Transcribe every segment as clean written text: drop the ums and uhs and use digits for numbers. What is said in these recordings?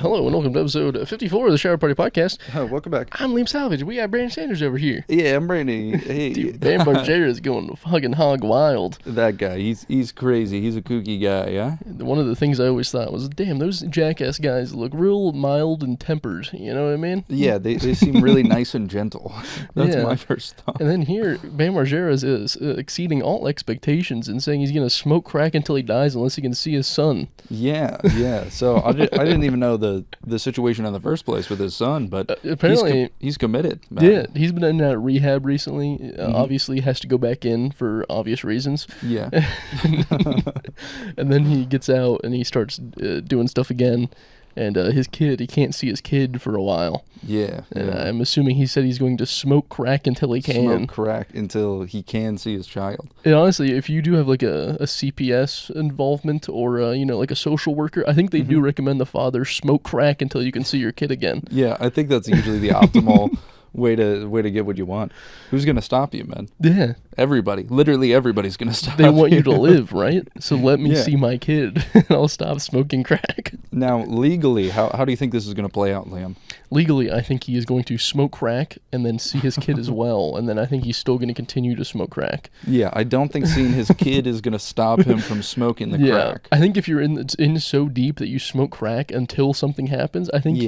Hello and welcome to episode 54 of the Shower Party Podcast. Welcome back. I'm Liam Salvage. We got Brandon Sanders over here. Yeah, I'm Brandy. Hey. Dude, Bam Margera is going fucking hog wild. That guy, he's crazy. He's a kooky guy, yeah? One of the things I always thought was, damn, those jackass guys look real mild and tempered. You know what I mean? Yeah, they seem really nice and gentle. That's my first thought. And then here, Bam Margera is exceeding all expectations and saying he's going to smoke crack until he dies unless he can see his son. Yeah. So I didn't even know the situation in the first place with his son, but apparently he's committed. Man. Yeah, he's been in rehab recently. Obviously has to go back in for obvious reasons. Yeah. And then he gets out and he starts doing stuff again. And his kid, he can't see his kid for a while. Yeah. And I'm assuming he said he's going to smoke crack until he can. Smoke crack until he can see his child. And honestly, if you do have like a CPS involvement or, like a social worker, I think they do recommend the father smoke crack until you can see your kid again. Yeah, I think that's usually the optimal way to get what you want. Who's going to stop you, man? Yeah. Everybody. Literally everybody's going to stop They want you to live, right? So let me see my kid and I'll stop smoking crack. Now, legally, how do you think this is going to play out, Liam? Legally, I think he is going to smoke crack and then see his kid as well. And then I think he's still going to continue to smoke crack. Yeah, I don't think seeing his kid is going to stop him from smoking the crack. I think if you're in so deep that you smoke crack until something happens, I think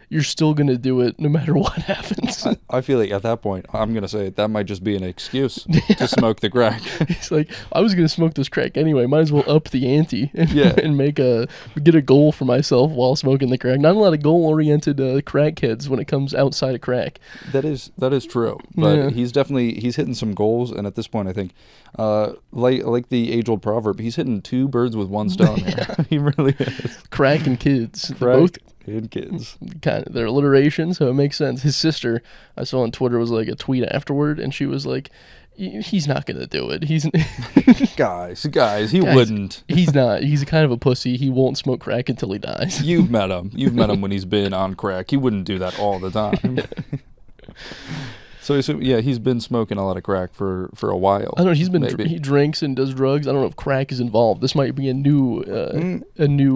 you're still going to do it no matter what happens. I feel like at that point, I'm going to say that might just be an excuse to smoke the crack. He's like, I was going to smoke this crack anyway. Might as well up the ante and get a goal for myself while smoking the crack. Not a lot of goal-oriented crackheads when it comes outside of crack. That is true. But he's hitting some goals. And at this point, I think, like the age-old proverb, he's hitting two birds with one stone here. He really is. Crack and kids. Crack Both and kids. Kind of, they're alliteration, so it makes sense. His sister, I saw on Twitter, was like a tweet afterward, and she was like, he's not going to do it. He's guys, he wouldn't. He's not. He's kind of a pussy. He won't smoke crack until he dies. You've met him. You've met him when he's been on crack. He wouldn't do that all the time. So he's been smoking a lot of crack for a while. I don't know. He drinks and does drugs. I don't know if crack is involved. This might be a new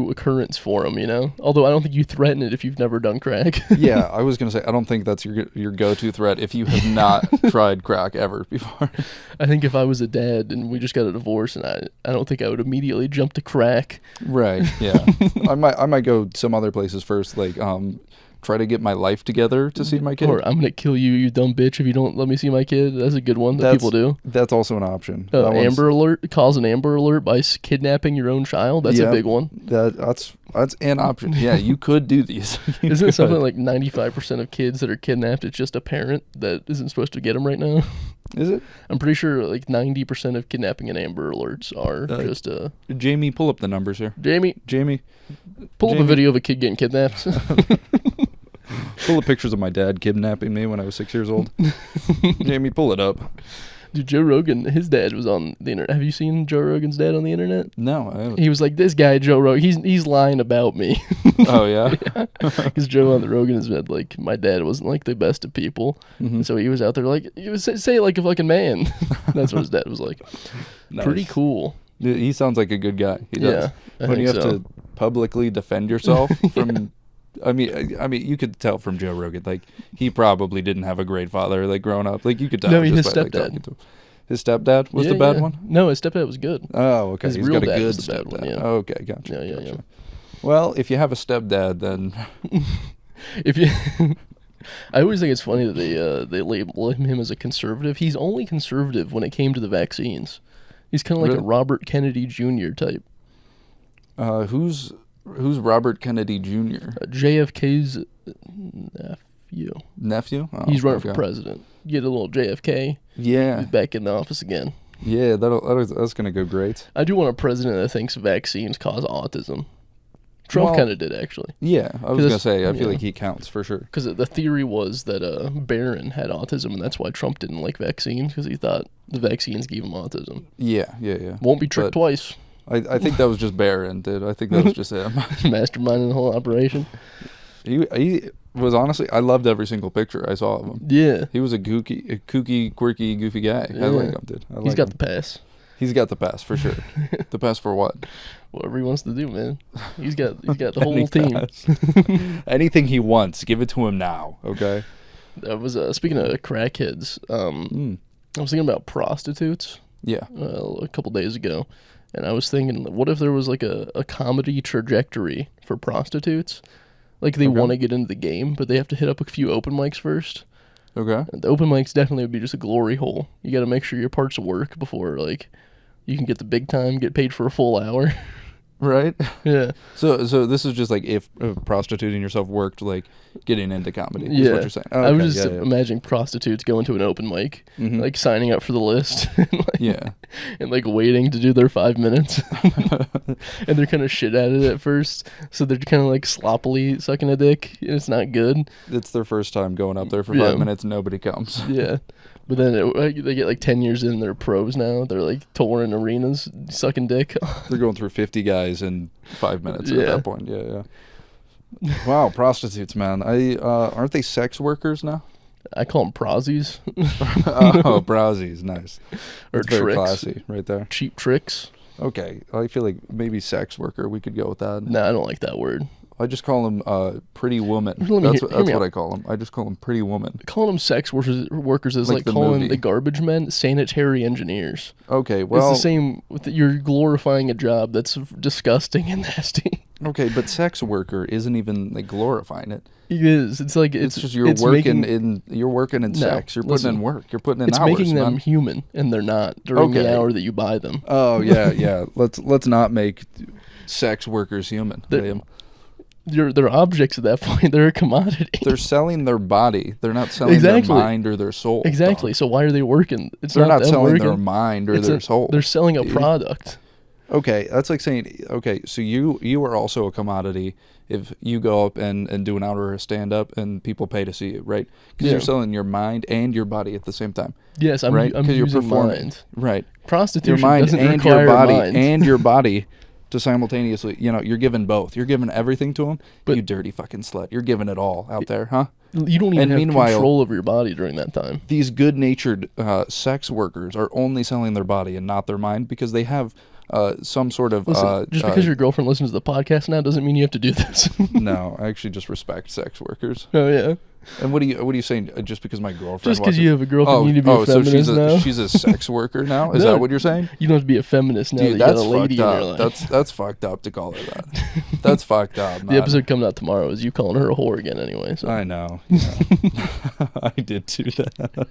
occurrence for him. Although I don't think you threaten it if you've never done crack. Yeah, I was gonna say I don't think that's your go-to threat if you have not tried crack ever before. I think if I was a dad and we just got a divorce, and I don't think I would immediately jump to crack. Right. Yeah. I might go some other places first, like try to get my life together to see my kid. Or I'm going to kill you, you dumb bitch, if you don't let me see my kid. That's a good one that people do. That's also an option. Amber Alert, cause an Amber Alert by kidnapping your own child. That's a big one. That's an option. Yeah, you could do these. Isn't it something like 95% of kids that are kidnapped, it's just a parent that isn't supposed to get them right now? Is it? I'm pretty sure like 90% of kidnapping and Amber Alerts are just Jamie, pull up the numbers here. Jamie. Pull up a video of a kid getting kidnapped. Pull up pictures of my dad kidnapping me when I was 6 years old. Jamie, pull it up. Dude, Joe Rogan, his dad was on the internet. Have you seen Joe Rogan's dad on the internet? No, I haven't. He was like, this guy, Joe Rogan, he's lying about me. Oh, yeah? Because Joe on the Rogan has said, like, my dad wasn't, like, the best of people. And so he was out there, like, he was say it like a fucking man. That's what his dad was like. Nice. Pretty cool. He sounds like a good guy. He does. Yeah, when you have to publicly defend yourself from... I mean, you could tell from Joe Rogan, like, he probably didn't have a great father, like, growing up. Like, you could tell. No, his stepdad. Like, talking to him. His stepdad was the bad one? No, his stepdad was good. Oh, okay. His He's real got a dad good was the bad stepdad. one, yeah. Okay, gotcha. Yeah. Well, if you have a stepdad, then... I always think it's funny that they label him as a conservative. He's only conservative when it came to the vaccines. He's kind of like a Robert Kennedy Jr. type. Who's Robert Kennedy Jr.? JFK's nephew. Oh, he's running for president. Get a little JFK. Yeah. He's back in the office again. Yeah, that's going to go great. I do want a president that thinks vaccines cause autism. Trump kind of did, actually. Yeah, I was going to say, I feel like he counts for sure. Because the theory was that Barron had autism, and that's why Trump didn't like vaccines, because he thought the vaccines gave him autism. Yeah. Won't be tricked twice. I think that was just Barron, dude. I think that was just him. Masterminding the whole operation. He was honestly, I loved every single picture I saw of him. Yeah. He was a kooky, quirky, goofy guy. Yeah. I like him, dude. He's got the pass. He's got the pass for sure. The pass for what? Whatever he wants to do, man. He's got the whole team. Anything he wants, give it to him now. Okay. I was speaking of crackheads. I was thinking about prostitutes. Yeah. A couple days ago, and I was thinking, what if there was like a comedy trajectory for prostitutes? Like they want to get into the game, but they have to hit up a few open mics first. Okay. And the open mics definitely would be just a glory hole. You got to make sure your parts work before like you can get the big time, get paid for a full hour. Right? Yeah. So this is just like if prostituting yourself worked like getting into comedy. Yeah. Is what you're saying. Oh, okay. I was just imagining prostitutes going to an open mic, like signing up for the list. And like waiting to do their 5 minutes. And they're kind of shit at it at first. So they're kind of like sloppily sucking a dick. And it's not good. It's their first time going up there for 5 minutes. Nobody comes. Yeah. But then they get like 10 years in, they're pros now. They're like touring arenas, sucking dick. They're going through 50 guys in 5 minutes at that point. Yeah. Wow, prostitutes, man. Aren't they sex workers now? I call them prozzies. Oh, browsies, nice. Or That's very tricks. classy, right there. Cheap tricks. Okay, I feel like maybe sex worker. We could go with that. Nah, I don't like that word. I just call them pretty woman. That's what I call them. I just call them pretty woman. Calling them sex workers is like the calling movie. the garbage men sanitary engineers. Okay, well, it's the same. You're glorifying a job that's disgusting and nasty. Okay, but sex worker isn't even like glorifying it. It is. It's like it's just you're working in sex. You're putting in work. You're putting in hours. It's making them human, and they're not during the hour that you buy them. Oh yeah. Let's not make sex workers human. They're objects at that point. They're a commodity. They're selling their body. They're not selling their mind or their soul. Exactly. So why are they working? They're not selling their mind or their soul. They're selling a product. Okay, that's like saying, okay, so you are also a commodity if you go up and do an hour of stand-up and people pay to see you, right? Because you're selling your mind and your body at the same time. Yes, I'm using mind. Right. Prostitution your mind doesn't and require your body mind. and your body to simultaneously, you're giving both. You're giving everything to them, but you dirty fucking slut. You're giving it all out there, huh? You don't even have control over your body during that time. These good-natured sex workers are only selling their body and not their mind because they have some sort of... Listen, just because your girlfriend listens to the podcast now doesn't mean you have to do this. No, I actually just respect sex workers. Oh, yeah. And what are you saying? Just because my girlfriend... Just because you have a girlfriend, you need to be a feminist so she's a sex worker now? Is that what you're saying? You don't have to be a feminist now. Dude, that you got a lady in your life. That's fucked up to call her that. That's fucked up, man. The episode coming out tomorrow is you calling her a whore again anyway. So. I know. I did do that.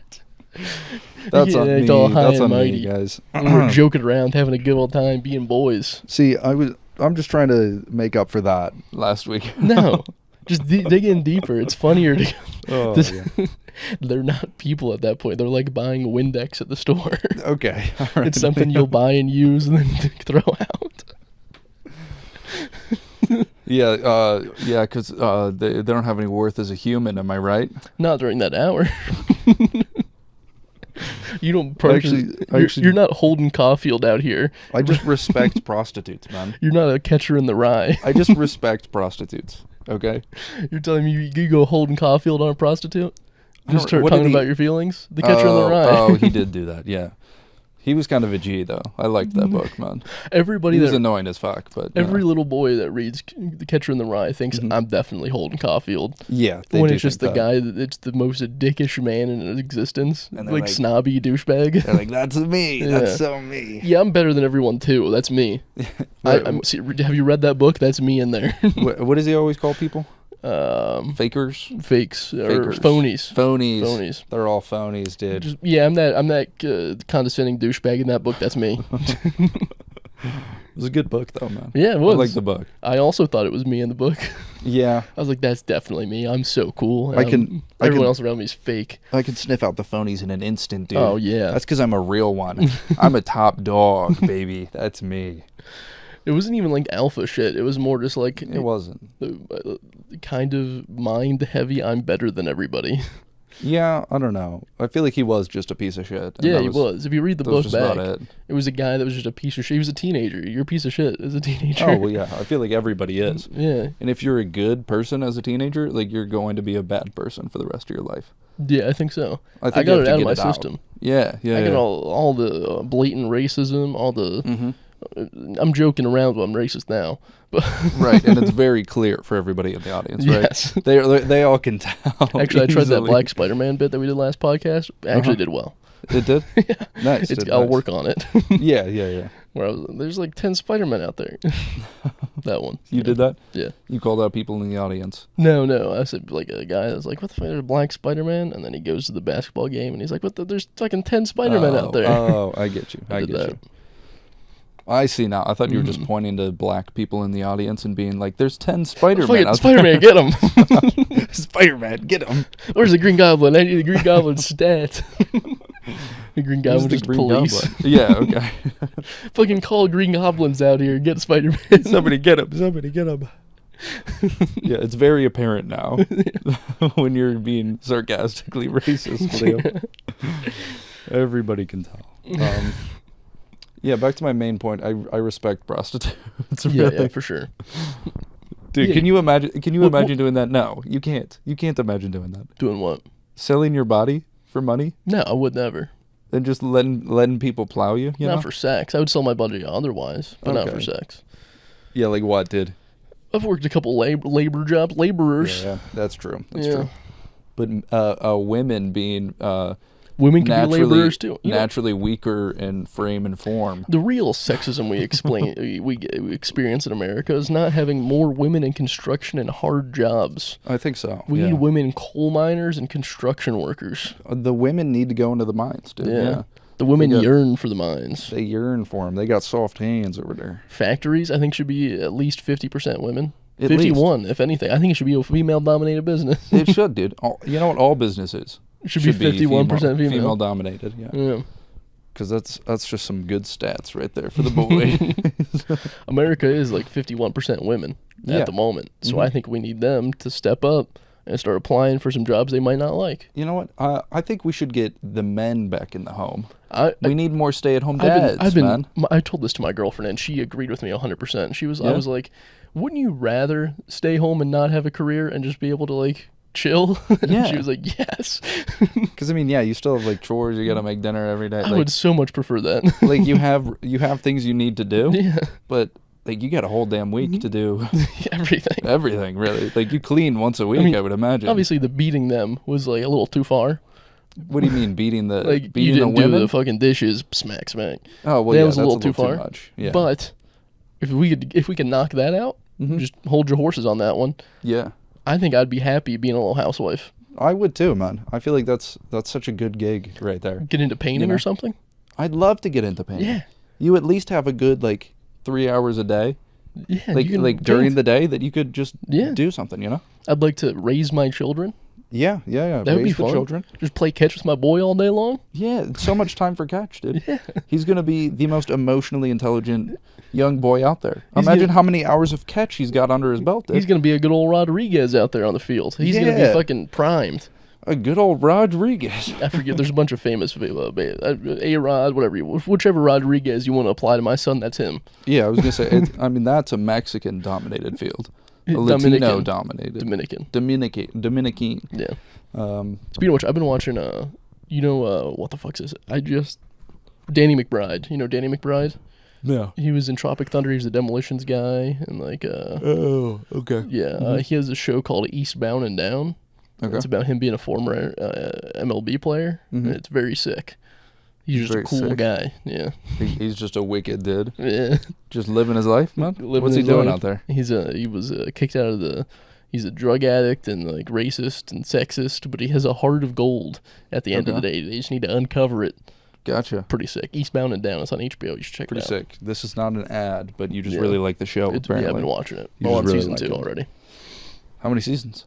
That's on me. That's on me, guys. We're joking around, having a good old time, being boys. See, I'm just trying to make up for that last week. No, just dig in deeper. It's funnier to. They're not people at that point. They're like buying Windex at the store. Okay, all right. It's something you'll buy and use and then throw out. Yeah, because they don't have any worth as a human. Am I right? Not during that hour. You don't purchase. You're not Holden Caulfield out here. I just respect prostitutes, man. You're not a catcher in the rye. I just respect prostitutes. Okay. You're telling me you go Holden Caulfield on a prostitute? Just start talking about your feelings? The catcher in the rye. Oh, he did do that. Yeah. He was kind of a G, though. I liked that book, man. He was annoying as fuck, but every little boy that reads The Catcher in the Rye thinks I'm definitely Holden Caulfield. Yeah, when it's just the guy that's the most dickish man in existence, and like snobby douchebag. They're like, that's me. Yeah. That's so me. Yeah, I'm better than everyone too. That's me. Have you read that book? That's me in there. What does he always call people? Fakes or phonies. They're all phonies, dude. I'm that condescending douchebag in that book. That's me. It was a good book though, man. Yeah, it was. I liked the book. I also thought it was me in the book. Yeah. I was like, that's definitely me. I'm so cool. Everyone else around me is fake. I can sniff out the phonies in an instant, dude. Oh yeah. That's because I'm a real one. I'm a top dog, baby. That's me. It wasn't even like alpha shit. It was more just like... It wasn't. Kind of mind heavy, I'm better than everybody. Yeah, I don't know. I feel like he was just a piece of shit. Yeah, he was. If you read the book back, it was a guy that was just a piece of shit. He was a teenager. You're a piece of shit as a teenager. Oh, well, yeah. I feel like everybody is. Yeah. And if you're a good person as a teenager, like, you're going to be a bad person for the rest of your life. Yeah, I think so. I think got it out of my system. Yeah. I got all the blatant racism, all the... I'm joking around, but I'm racist now. But right, and it's very clear for everybody in the audience, right? Yes. They all can tell. Actually, I tried that Black Spider-Man bit that we did last podcast. It actually did well. It did? Yeah. Nice. I'll work on it. Yeah. Where there's like 10 Spider-Men out there. That one. You did that? Yeah. You called out people in the audience? No. I said like a guy that's like, what the fuck, there's a Black Spider-Man? And then he goes to the basketball game and he's like, there's fucking 10 Spider-Men out there. Oh, I get you. I get you. I see now. I thought you were just pointing to black people in the audience and being like, there's 10 Spider-Men out there. Spider-Man, get him. Spider-Man, get him. Where's the Green Goblin? I need the Green Goblin stat. The Green Goblin just police. Goblin? Yeah, okay. Fucking call Green Goblins out here. Get Spider-Man. Somebody get him. Yeah, it's very apparent now when you're being sarcastically racist, Liam. Everybody can tell. Yeah, back to my main point. I respect prostitutes. Yeah, for sure. Dude, can you imagine doing that? No, you can't. You can't imagine doing that. Doing what? Selling your body for money? No, I would never. And just letting people plow you? Not for sex. I would sell my body otherwise, but not for sex. Yeah, like what, dude? I've worked a couple labor jobs, laborers. Yeah, that's true. That's true. But women being women can be laborers too. Naturally weaker in frame and form. The real sexism we experience in America is not having more women in construction and hard jobs. I think so. We need women coal miners and construction workers. The women need to go into the mines, dude. Yeah. The women yearn for the mines. They yearn for them. They got soft hands over there. Factories, I think, should be at least 50% women. 51, if anything. I think it should be a female-dominated business. It should, dude. You know what all business is? It should be 51% female. Female-dominated, yeah. Because that's just some good stats right there for the boy. America is like 51% women at the moment. So I think we need them to step up and start applying for some jobs they might not like. You know what? I think we should get the men back in the home. We need more stay-at-home dads, man. I told this to my girlfriend, and she agreed with me 100%. I was like, wouldn't you rather stay home and not have a career and just be able to, like, chill? Yeah. She was like, yes. Because, I mean, you still have, like, chores. You got to make dinner every day. I would so much prefer that. Like, you have things you need to do. Yeah. But... like, you got a whole damn week to do everything. Everything, really. Like, you clean once a week, I would imagine. Obviously, the beating them was, like, a little too far. What do you mean, beating the like, beating you didn't the women? do the fucking dishes, smack. Oh, well, that yeah, was that's a little too far. Too much. Yeah. But if we could knock that out, just hold your horses on that one. Yeah. I think I'd be happy being a little housewife. I would too, man. I feel like that's such a good gig right there. Get into painting or something? I'd love to get into painting. Yeah. You at least have a good, like, 3 hours a day. Yeah, like during the day that you could just do something, you know? I'd like to raise my children. Yeah. That would be fun. Children. Just play catch with my boy all day long. Yeah, so much time for catch, dude. Yeah. He's going to be the most emotionally intelligent young boy out there. Imagine how many hours of catch he's got under his belt, dude. He's going to be a good old Rodriguez out there on the field. He's going to be fucking primed. A good old Rodriguez. I forget. There's a bunch of famous A-Rod, whichever Rodriguez you want to apply to my son, that's him. Yeah, I was gonna say. That's a Mexican-dominated field. A Latino-dominated. Dominican. Yeah. Speaking of which, I've been watching. What the fuck is it? Danny McBride. You know Danny McBride? No. He was in Tropic Thunder. He's a demolitions guy, and like. Oh, okay. Yeah. He has a show called Eastbound and Down. Okay. It's about him being a former MLB player. It's very sick. He's just a cool guy. Yeah. He's just a wicked dude. Yeah. Just living his life, man. What's he doing out there? He was kicked out of the. He's a drug addict and like racist and sexist, but he has a heart of gold. At the end of the day, they just need to uncover it. Gotcha. Pretty sick. Eastbound and Down. It's on HBO. You should check it out. Pretty sick. This is not an ad, but you just really like the show. Apparently. Yeah, I've been watching it. I'm on season 2 already. How many seasons?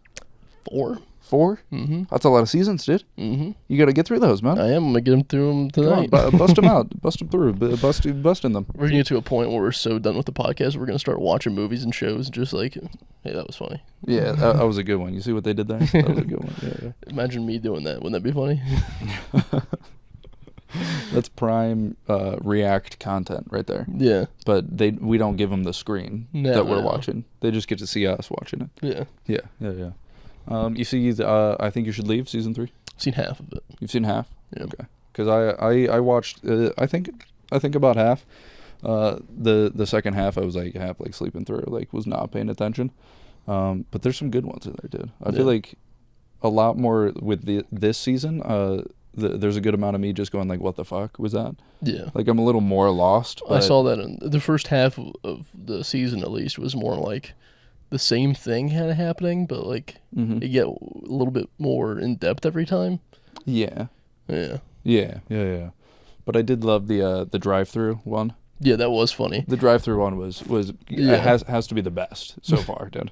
4. 4? Mm-hmm. That's a lot of seasons, dude. Mm-hmm. You got to get through those, man. I am. I'm going to get them through them tonight. Come on, bust them out. Bust them through. Busting them. We're going to get to a point where we're so done with the podcast, we're going to start watching movies and shows just like, hey, that was funny. Yeah, that was a good one. You see what they did there? That was a good one. Yeah. Imagine me doing that. Wouldn't that be funny? That's prime React content right there. Yeah. But we don't give them the screen that we're watching. They just get to see us watching it. Yeah. Yeah. You see, I Think You Should Leave, season 3? I've seen half of it. You've seen half? Yeah. Okay. Because I watched, I think about half. The second half, I was like half like sleeping through, like was not paying attention. But there's some good ones in there, dude. I feel like a lot more with this season. There's a good amount of me just going like, what the fuck was that? Yeah. Like I'm a little more lost. I saw that in the first half of the season, at least, was more like the same thing kind of happening, but like you get a little bit more in depth every time. Yeah. Yeah. But I did love the drive-through one. Yeah, that was funny. The drive-through one was has to be the best so far, dude.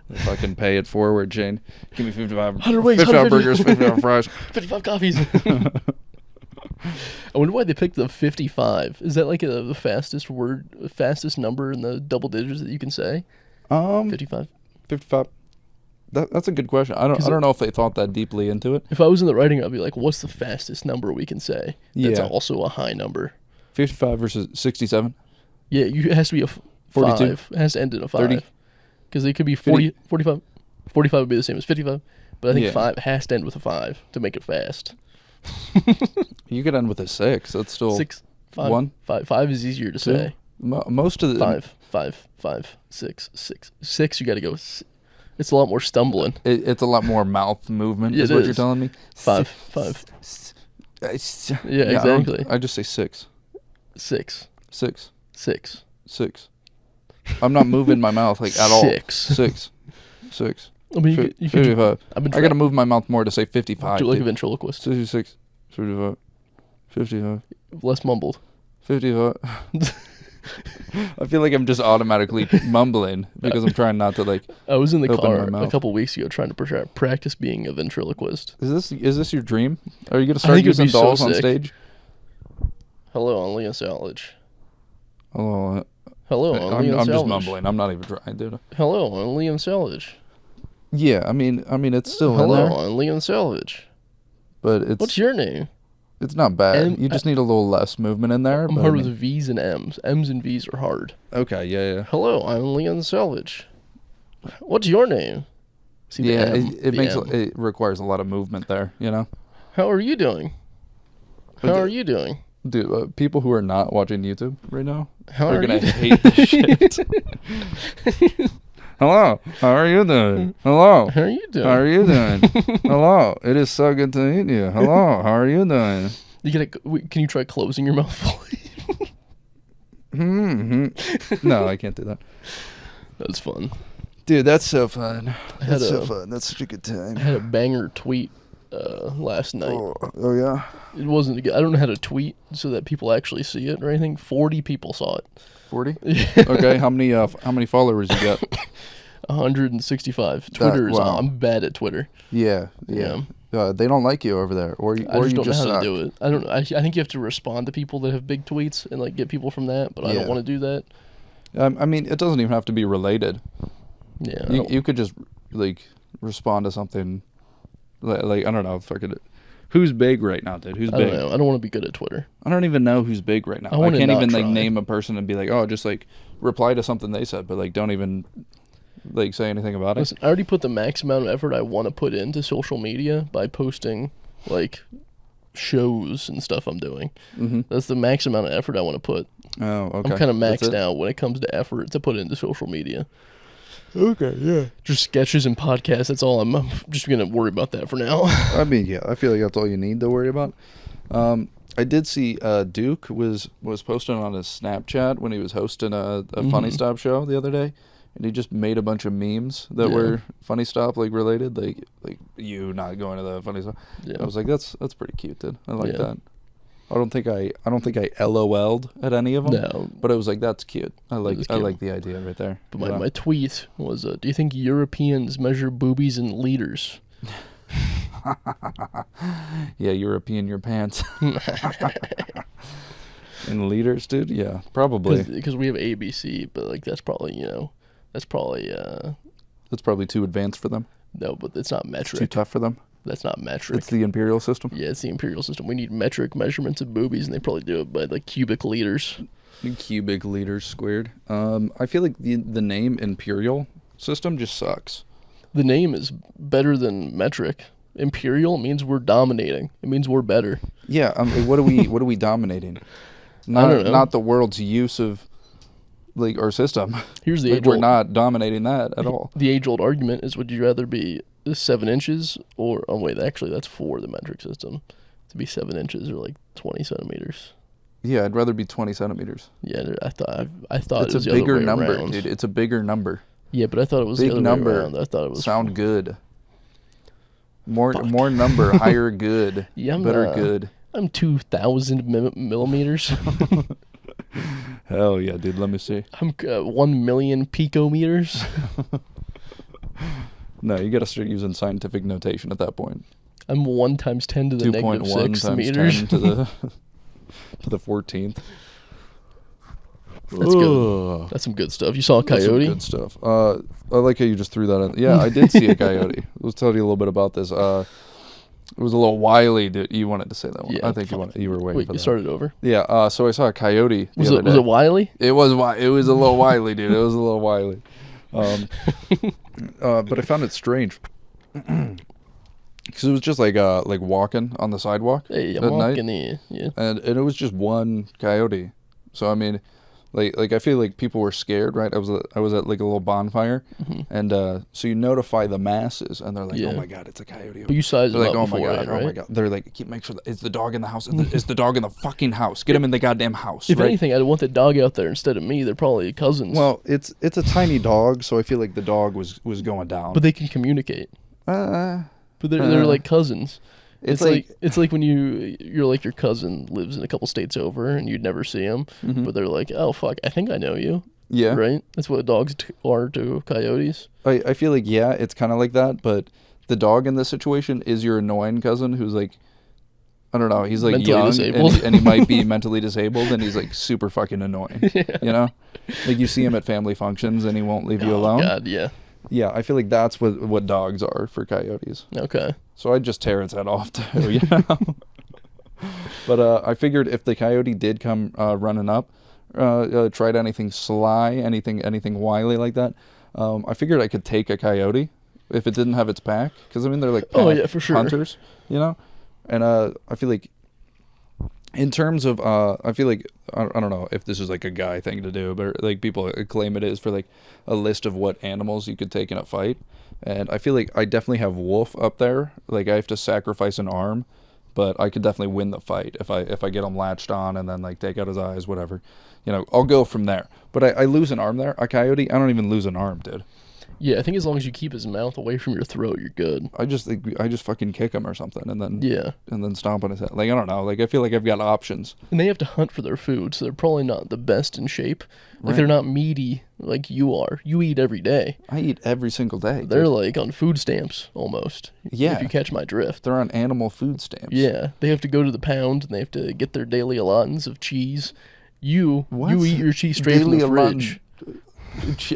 If I can pay it forward, Shane. Give me 55 burgers, 55 fries. 55 coffees. I wonder why they picked the 55. Is that like the fastest number in the double digits that you can say? 55? 55. That's a good question. I don't know if they thought that deeply into it. If I was in the writing, I'd be like, what's the fastest number we can say? That's also a high number. 55 versus 67? Yeah, it has to be a 42? 5. It has to end in a 5. 30? Because they could be 40, 45. 45 would be the same as 55. But I think 5 has to end with a 5 to make it fast. You could end with a 6. That's still 6, 5, 1. 5 is easier to say. Most of the 5, 6. 6 you got to go. It's a lot more stumbling. It's a lot more mouth movement. Is what you're telling me. 5. Yeah, exactly. I just say 6. 6. 6. 6. 6. I'm not moving my mouth like at all. 6. I mean, you 55. I got to move my mouth more to say 55. Do like a ventriloquist. 66. 55. 55. Less mumbled. 55. I feel like I'm just automatically mumbling because I'm trying not to like. I was in the car a couple weeks ago trying to practice being a ventriloquist. Is this your dream? Are you gonna start using dolls on stage? Hello, I'm Liam Salvage. Hello, I'm Liam Salvage. I'm just mumbling. I'm not even trying, dude. Hello, I'm Liam Salvage. Yeah, I mean, it's still Hello, in there. I'm Liam Salvage. But it's. What's your name? It's not bad. You just need a little less movement in there. I'm hard with V's and M's. M's and V's are hard. Okay, yeah. Hello, I'm Liam Salvage. What's your name? See, it requires a lot of movement there, you know? How are you doing? Dude, people who are not watching YouTube right now are going to hate this shit. Hello, how are you doing? Hello. How are you doing? How are you doing? Hello, it is so good to meet you. Hello, how are you doing? Can you try closing your mouth fully? No, I can't do that. That's fun. Dude, that's so fun. That's so fun. That's such a good time. I had a banger tweet last night. Oh yeah? It wasn't good. I don't know how to tweet so that people actually see it or anything. 40 people saw it. 40? Okay, how many followers you got? 165. I'm bad at Twitter. Yeah. They don't like you over there, or I just you don't just know how suck. to do it. I don't know. I think you have to respond to people that have big tweets and like get people from that, but I don't want to do that. I mean, it doesn't even have to be related. Yeah. You could just like respond to something like I don't know, fucking. Who's big right now, dude? Who's big? I don't know. I don't want to be good at Twitter. I don't even know who's big right now. I can't even like name a person and be like, oh, just like reply to something they said, but like don't even like say anything about it. Listen, I already put the max amount of effort I want to put into social media by posting like shows and stuff I'm doing. Mm-hmm. That's the max amount of effort I want to put. Oh, okay. I'm kind of maxed out when it comes to effort to put into social media. Okay, yeah. Just sketches and podcasts. That's all. I'm just going to worry about that for now. I mean, yeah, I feel like that's all you need to worry about. I did see Duke was posting on his Snapchat when he was hosting a Funny Stop show the other day, and he just made a bunch of memes that were Funny Stop like related, like you not going to the Funny Stop. Yeah. I was like, that's pretty cute, dude. I like that. I don't think I LOL'd at any of them. No. But I was like, that's cute. I like the idea right there. But my tweet was, do you think Europeans measure boobies in liters? Yeah, European your pants. In liters, dude? Yeah, probably. Because we have ABC, but like that's probably too advanced for them. No, but it's not metric. It's too tough for them. That's not metric. It's the imperial system. Yeah, it's the imperial system. We need metric measurements of boobies, and they probably do it by like cubic liters. Cubic liters squared. I feel like the name imperial system just sucks. The name is better than metric. Imperial means we're dominating. It means we're better. Yeah. What are we dominating? I don't know. Not the world's use of like our system. Here's the we're not dominating that at all. The age-old argument is: would you rather be 7 inches or actually that's for the metric system to be 7 inches or like 20 centimeters? Yeah, I'd rather be 20 centimeters. Yeah, I thought it's it was a the bigger other way number, around. dude. It's a bigger number. Yeah, but I thought it was big the other number. way around. I thought it was sound good. More number, higher good. Yeah, better good. I'm 2,000 millimeters. Hell yeah, dude. Let me see. I'm 1 million picometers. No, you gotta start using scientific notation at that point. I'm 1 times 10 to the negative 6 times meters. 10 to the 14th. That's good. That's some good stuff. You saw a coyote? That's some good stuff. I like how you just threw that in. Yeah, I did see a coyote. Let's tell you a little bit about this. It was a little wily. You wanted to say that one. Yeah, I think you were waiting for that. You started over? Yeah, so I saw a coyote the other day. Was it wily? It was a little wily, dude. It was a little wily. But I found it strange. Because it was just like walking on the sidewalk Hey, I'm at walking night. Yeah. And it was just one coyote. So, I mean, like I feel like people were scared, right? I was at like a little bonfire, and so you notify the masses, and they're like, "Oh my god, it's a coyote!" But you sized them like, up "Oh my god, beforehand, right? oh my god!" They're like, "Make sure that it's the dog in the house. It's the dog in the fucking house. Get him in the goddamn house." If right? anything, I'd want the dog out there instead of me. They're probably cousins. Well, it's a tiny dog, so I feel like the dog was going down. But they can communicate. But they're like cousins. It's like when you're like your cousin lives in a couple states over and you'd never see him, but they're like, oh fuck, I think I know you. Yeah. Right. That's what dogs are to coyotes. I feel like it's kind of like that, but the dog in this situation is your annoying cousin who's like, I don't know, he's like mentally young and he might be mentally disabled and he's like super fucking annoying. Yeah. You know, like you see him at family functions and he won't leave you alone. God, yeah. Yeah, I feel like that's what dogs are for coyotes. Okay. So I'd just tear its head off too, you know? But I figured if the coyote did come running up, tried anything sly, anything wily like that, I figured I could take a coyote if it didn't have its pack. Because, I mean, they're like for sure. hunters, you know? And I feel like in terms of, I feel like, I don't know if this is like a guy thing to do, but like people claim it is for like a list of what animals you could take in a fight. And I feel like I definitely have wolf up there. Like I have to sacrifice an arm, but I could definitely win the fight if I get him latched on and then like take out his eyes, whatever. You know, I'll go from there. But I lose an arm there. A coyote, I don't even lose an arm, dude. Yeah, I think as long as you keep his mouth away from your throat, you're good. I just fucking kick him or something and then stomp on his head. Like, I don't know. Like, I feel like I've got options. And they have to hunt for their food, so they're probably not the best in shape. Like, they're not meaty like you are. You eat every day. I eat every single day. They're like on food stamps almost. Yeah. If you catch my drift. They're on animal food stamps. Yeah. They have to go to the pound and they have to get their daily allotments of cheese. You eat your cheese straight from the fridge.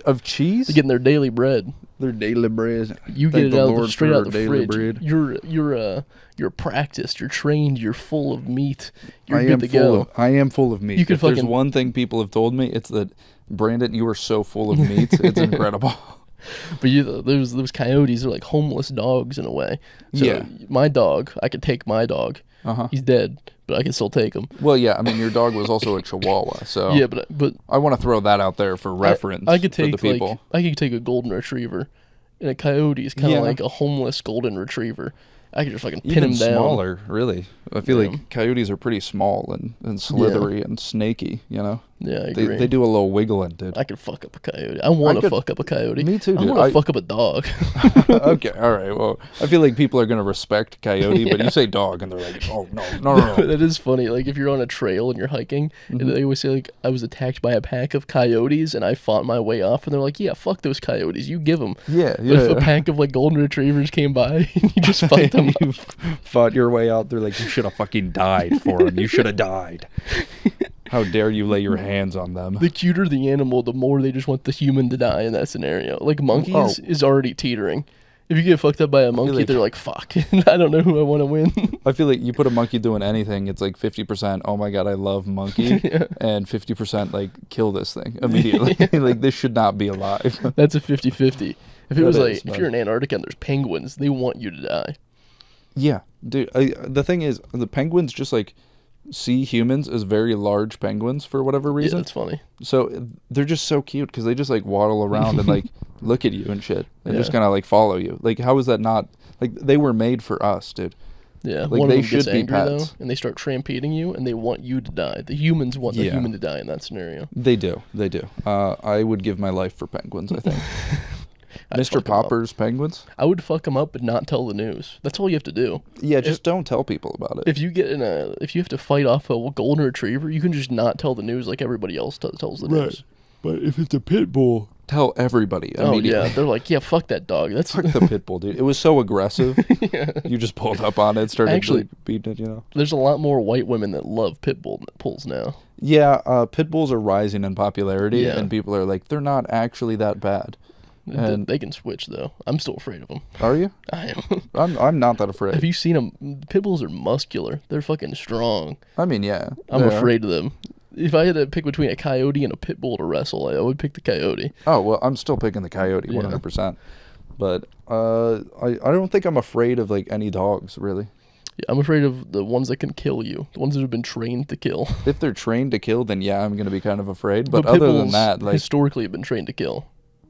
Of cheese? They're getting their daily bread. Their daily bread. You get it straight out the fridge. You're practiced. You're trained. You're full of meat. You're good to go. I am full of meat. If there's one thing people have told me, it's that, Brandon, you are so full of meat. It's incredible. But those coyotes are like homeless dogs in a way. So my dog, I could take my dog. He's dead, but I can still take him. Well, yeah, I mean, your dog was also a Chihuahua, so yeah, but I want to throw that out there for reference. I could take for the people. I could take a golden retriever, and a coyote is kind of like a homeless golden retriever. I could just fucking pin him down. Smaller, really. I feel like coyotes are pretty small and slithery and snaky, you know. Yeah, I agree. They do a little wiggling, dude. I could fuck up a coyote. I want to fuck up a coyote. Me too, dude. I want to fuck up a dog. Okay, all right. Well, I feel like people are going to respect coyote, but you say dog, and they're like, oh, no. That is funny. Like, if you're on a trail and you're hiking, and they always say, like, I was attacked by a pack of coyotes, and I fought my way off, and they're like, yeah, fuck those coyotes. You give them. Yeah. But if a pack of, like, golden retrievers came by, and you just fucked them You fought your way out, they're like, you should have fucking died for them. You should have died. How dare you lay your hands on them? The cuter the animal, the more they just want the human to die in that scenario. Like, monkeys is already teetering. If you get fucked up by a monkey, they're like, fuck, I don't know who I want to win. I feel like you put a monkey doing anything, it's like 50%, oh my god, I love monkey, and 50%, like, kill this thing immediately. Like, this should not be alive. That's a 50-50. If it was like, if you're in Antarctica and there's penguins, they want you to die. Yeah, dude. The thing is, the penguins just, like, see humans as very large penguins for whatever reason. Yeah, that's funny. So they're just so cute because they just like waddle around and like look at you and shit and just kind of like follow you. Like, how is that not like they were made for us, dude? Yeah, like one they of them should gets be angry, pets. though, and they start trampeding you, and they want you to die. The humans want the human to die in that scenario. They do. I would give my life for penguins, I think. Mr. Popper's penguins? I would fuck them up but not tell the news. That's all you have to do. Yeah, just don't tell people about it. If you get if you have to fight off a golden retriever, you can just not tell the news like everybody else tells the news. But if it's a pit bull, tell everybody immediately. Oh yeah, they're like, yeah, fuck that dog. That's fuck the pit bull, dude. It was so aggressive. You just pulled up on it, started beating it. You know, there's a lot more white women that love pit bulls now. Yeah, pit bulls are rising in popularity, and people are like, they're not actually that bad. And they can switch though. I'm still afraid of them. Are you? I am. I'm not that afraid. Have you seen them? Pit bulls are muscular. They're fucking strong. I mean, yeah. I'm afraid of them. If I had to pick between a coyote and a pit bull to wrestle, I would pick the coyote. Oh well, I'm still picking the coyote, 100%. But I don't think I'm afraid of like any dogs really. Yeah, I'm afraid of the ones that can kill you, the ones that have been trained to kill. If they're trained to kill, then yeah, I'm gonna be kind of afraid. But other than that, like historically have been trained to kill.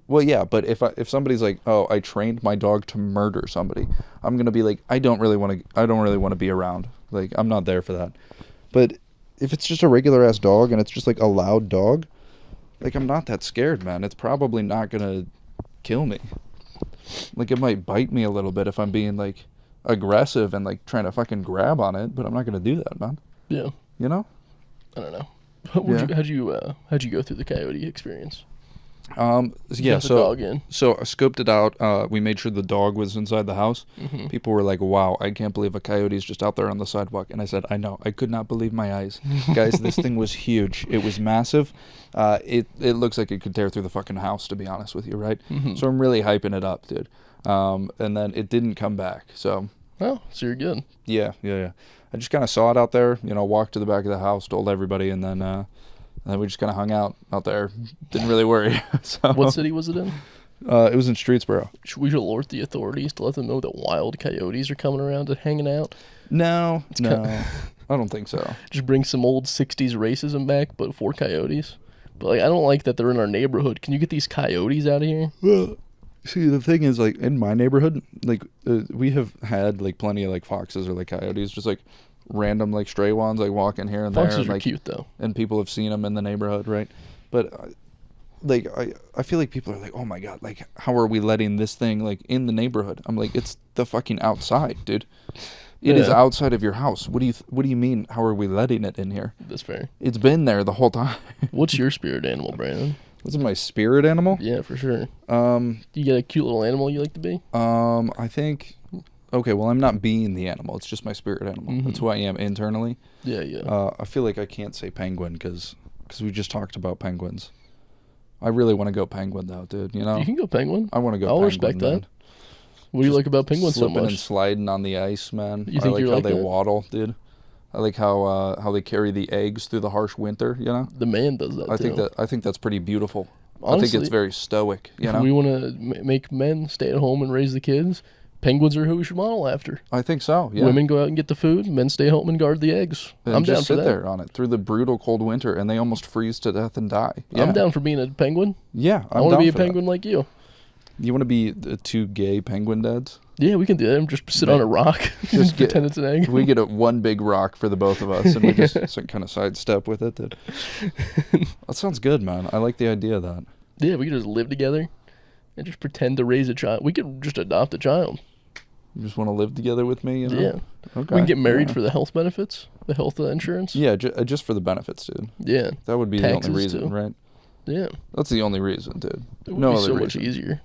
Well, yeah, but if somebody's like, "Oh, I trained my dog to murder somebody," I'm gonna be like, I don't really want to be around. Like, I'm not there for that. But if it's just a regular ass dog and it's just like a loud dog, like I'm not that scared, man. It's probably not gonna kill me. Like, it might bite me a little bit if I'm being like aggressive and like trying to fucking grab on it, but I'm not gonna do that, man. Yeah. You know? I don't know. How'd you go through the coyote experience? Yeah, so I scoped it out. We made sure the dog was inside the house. Mm-hmm. People were like, wow, I can't believe a coyote is just out there on the sidewalk. And I said, I know. I could not believe my eyes. Guys, this thing was huge. It was massive. It looks like it could tear through the fucking house, to be honest with you, right? Mm-hmm. So I'm really hyping it up, dude. And then it didn't come back, so... Oh, so you're good. Yeah. I just kind of saw it out there, walked to the back of the house, told everybody, and then we just kind of hung out there. Didn't really worry. So, what city was it in? It was in Streetsboro. Should we alert the authorities to let them know that wild coyotes are coming around and hanging out? No. I don't think so. Just bring some old 60s racism back, but for coyotes. But like, I don't like that they're in our neighborhood. Can you get these coyotes out of here? Well, see, the thing is, like, in my neighborhood, like, we have had, like, plenty of, like, foxes or, like, coyotes, just, like, random, like, stray ones, like, walking here and there. Foxes and, are like, cute, though. And people have seen them in the neighborhood, right? But, like, I feel like people are like, oh, my God, like, how are we letting this thing, like, in the neighborhood? I'm like, it's the fucking outside, dude. It is outside of your house. What do you mean, how are we letting it in here? That's fair. It's been there the whole time. What's your spirit animal, Brandon? What's my spirit animal? Yeah, for sure. Do you get a cute little animal you like to be? I think... Okay, well, I'm not being the animal. It's just my spirit animal. Mm-hmm. That's who I am internally. Yeah. I feel like I can't say penguin because we just talked about penguins. I really want to go penguin, though, dude. You know? You can go penguin. I want to go I'll penguin, respect man. that. What do you like about penguins so much? Slipping and sliding on the ice, man. You think I like how they that? waddle, dude. I like how they carry the eggs through the harsh winter, you know? The man does that, I think that's pretty beautiful. Honestly, I think it's very stoic, you know? If we want to make men stay at home and raise the kids, penguins are who we should model after. I think so, yeah. Women go out and get the food, men stay home and guard the eggs. And I'm down just for sit that. there on it through the brutal cold winter, and they almost freeze to death and die. Yeah. I'm down for being a penguin. Yeah, I want to be a penguin like you. You want to be the 2 gay penguin dads? Yeah, we can do that. Just sit on a rock. Just pretend it's an egg. We get one big rock for the both of us, and we just kind of sidestep with it. That sounds good, man. I like the idea of that. Yeah, we could just live together and just pretend to raise a child. We could just adopt a child. You just want to live together with me? You know? Yeah. Okay. We can get married for the health benefits, the health insurance. Yeah, just for the benefits, dude. Yeah. That would be the only reason, right? Yeah. That's the only reason, dude. It would be so much easier.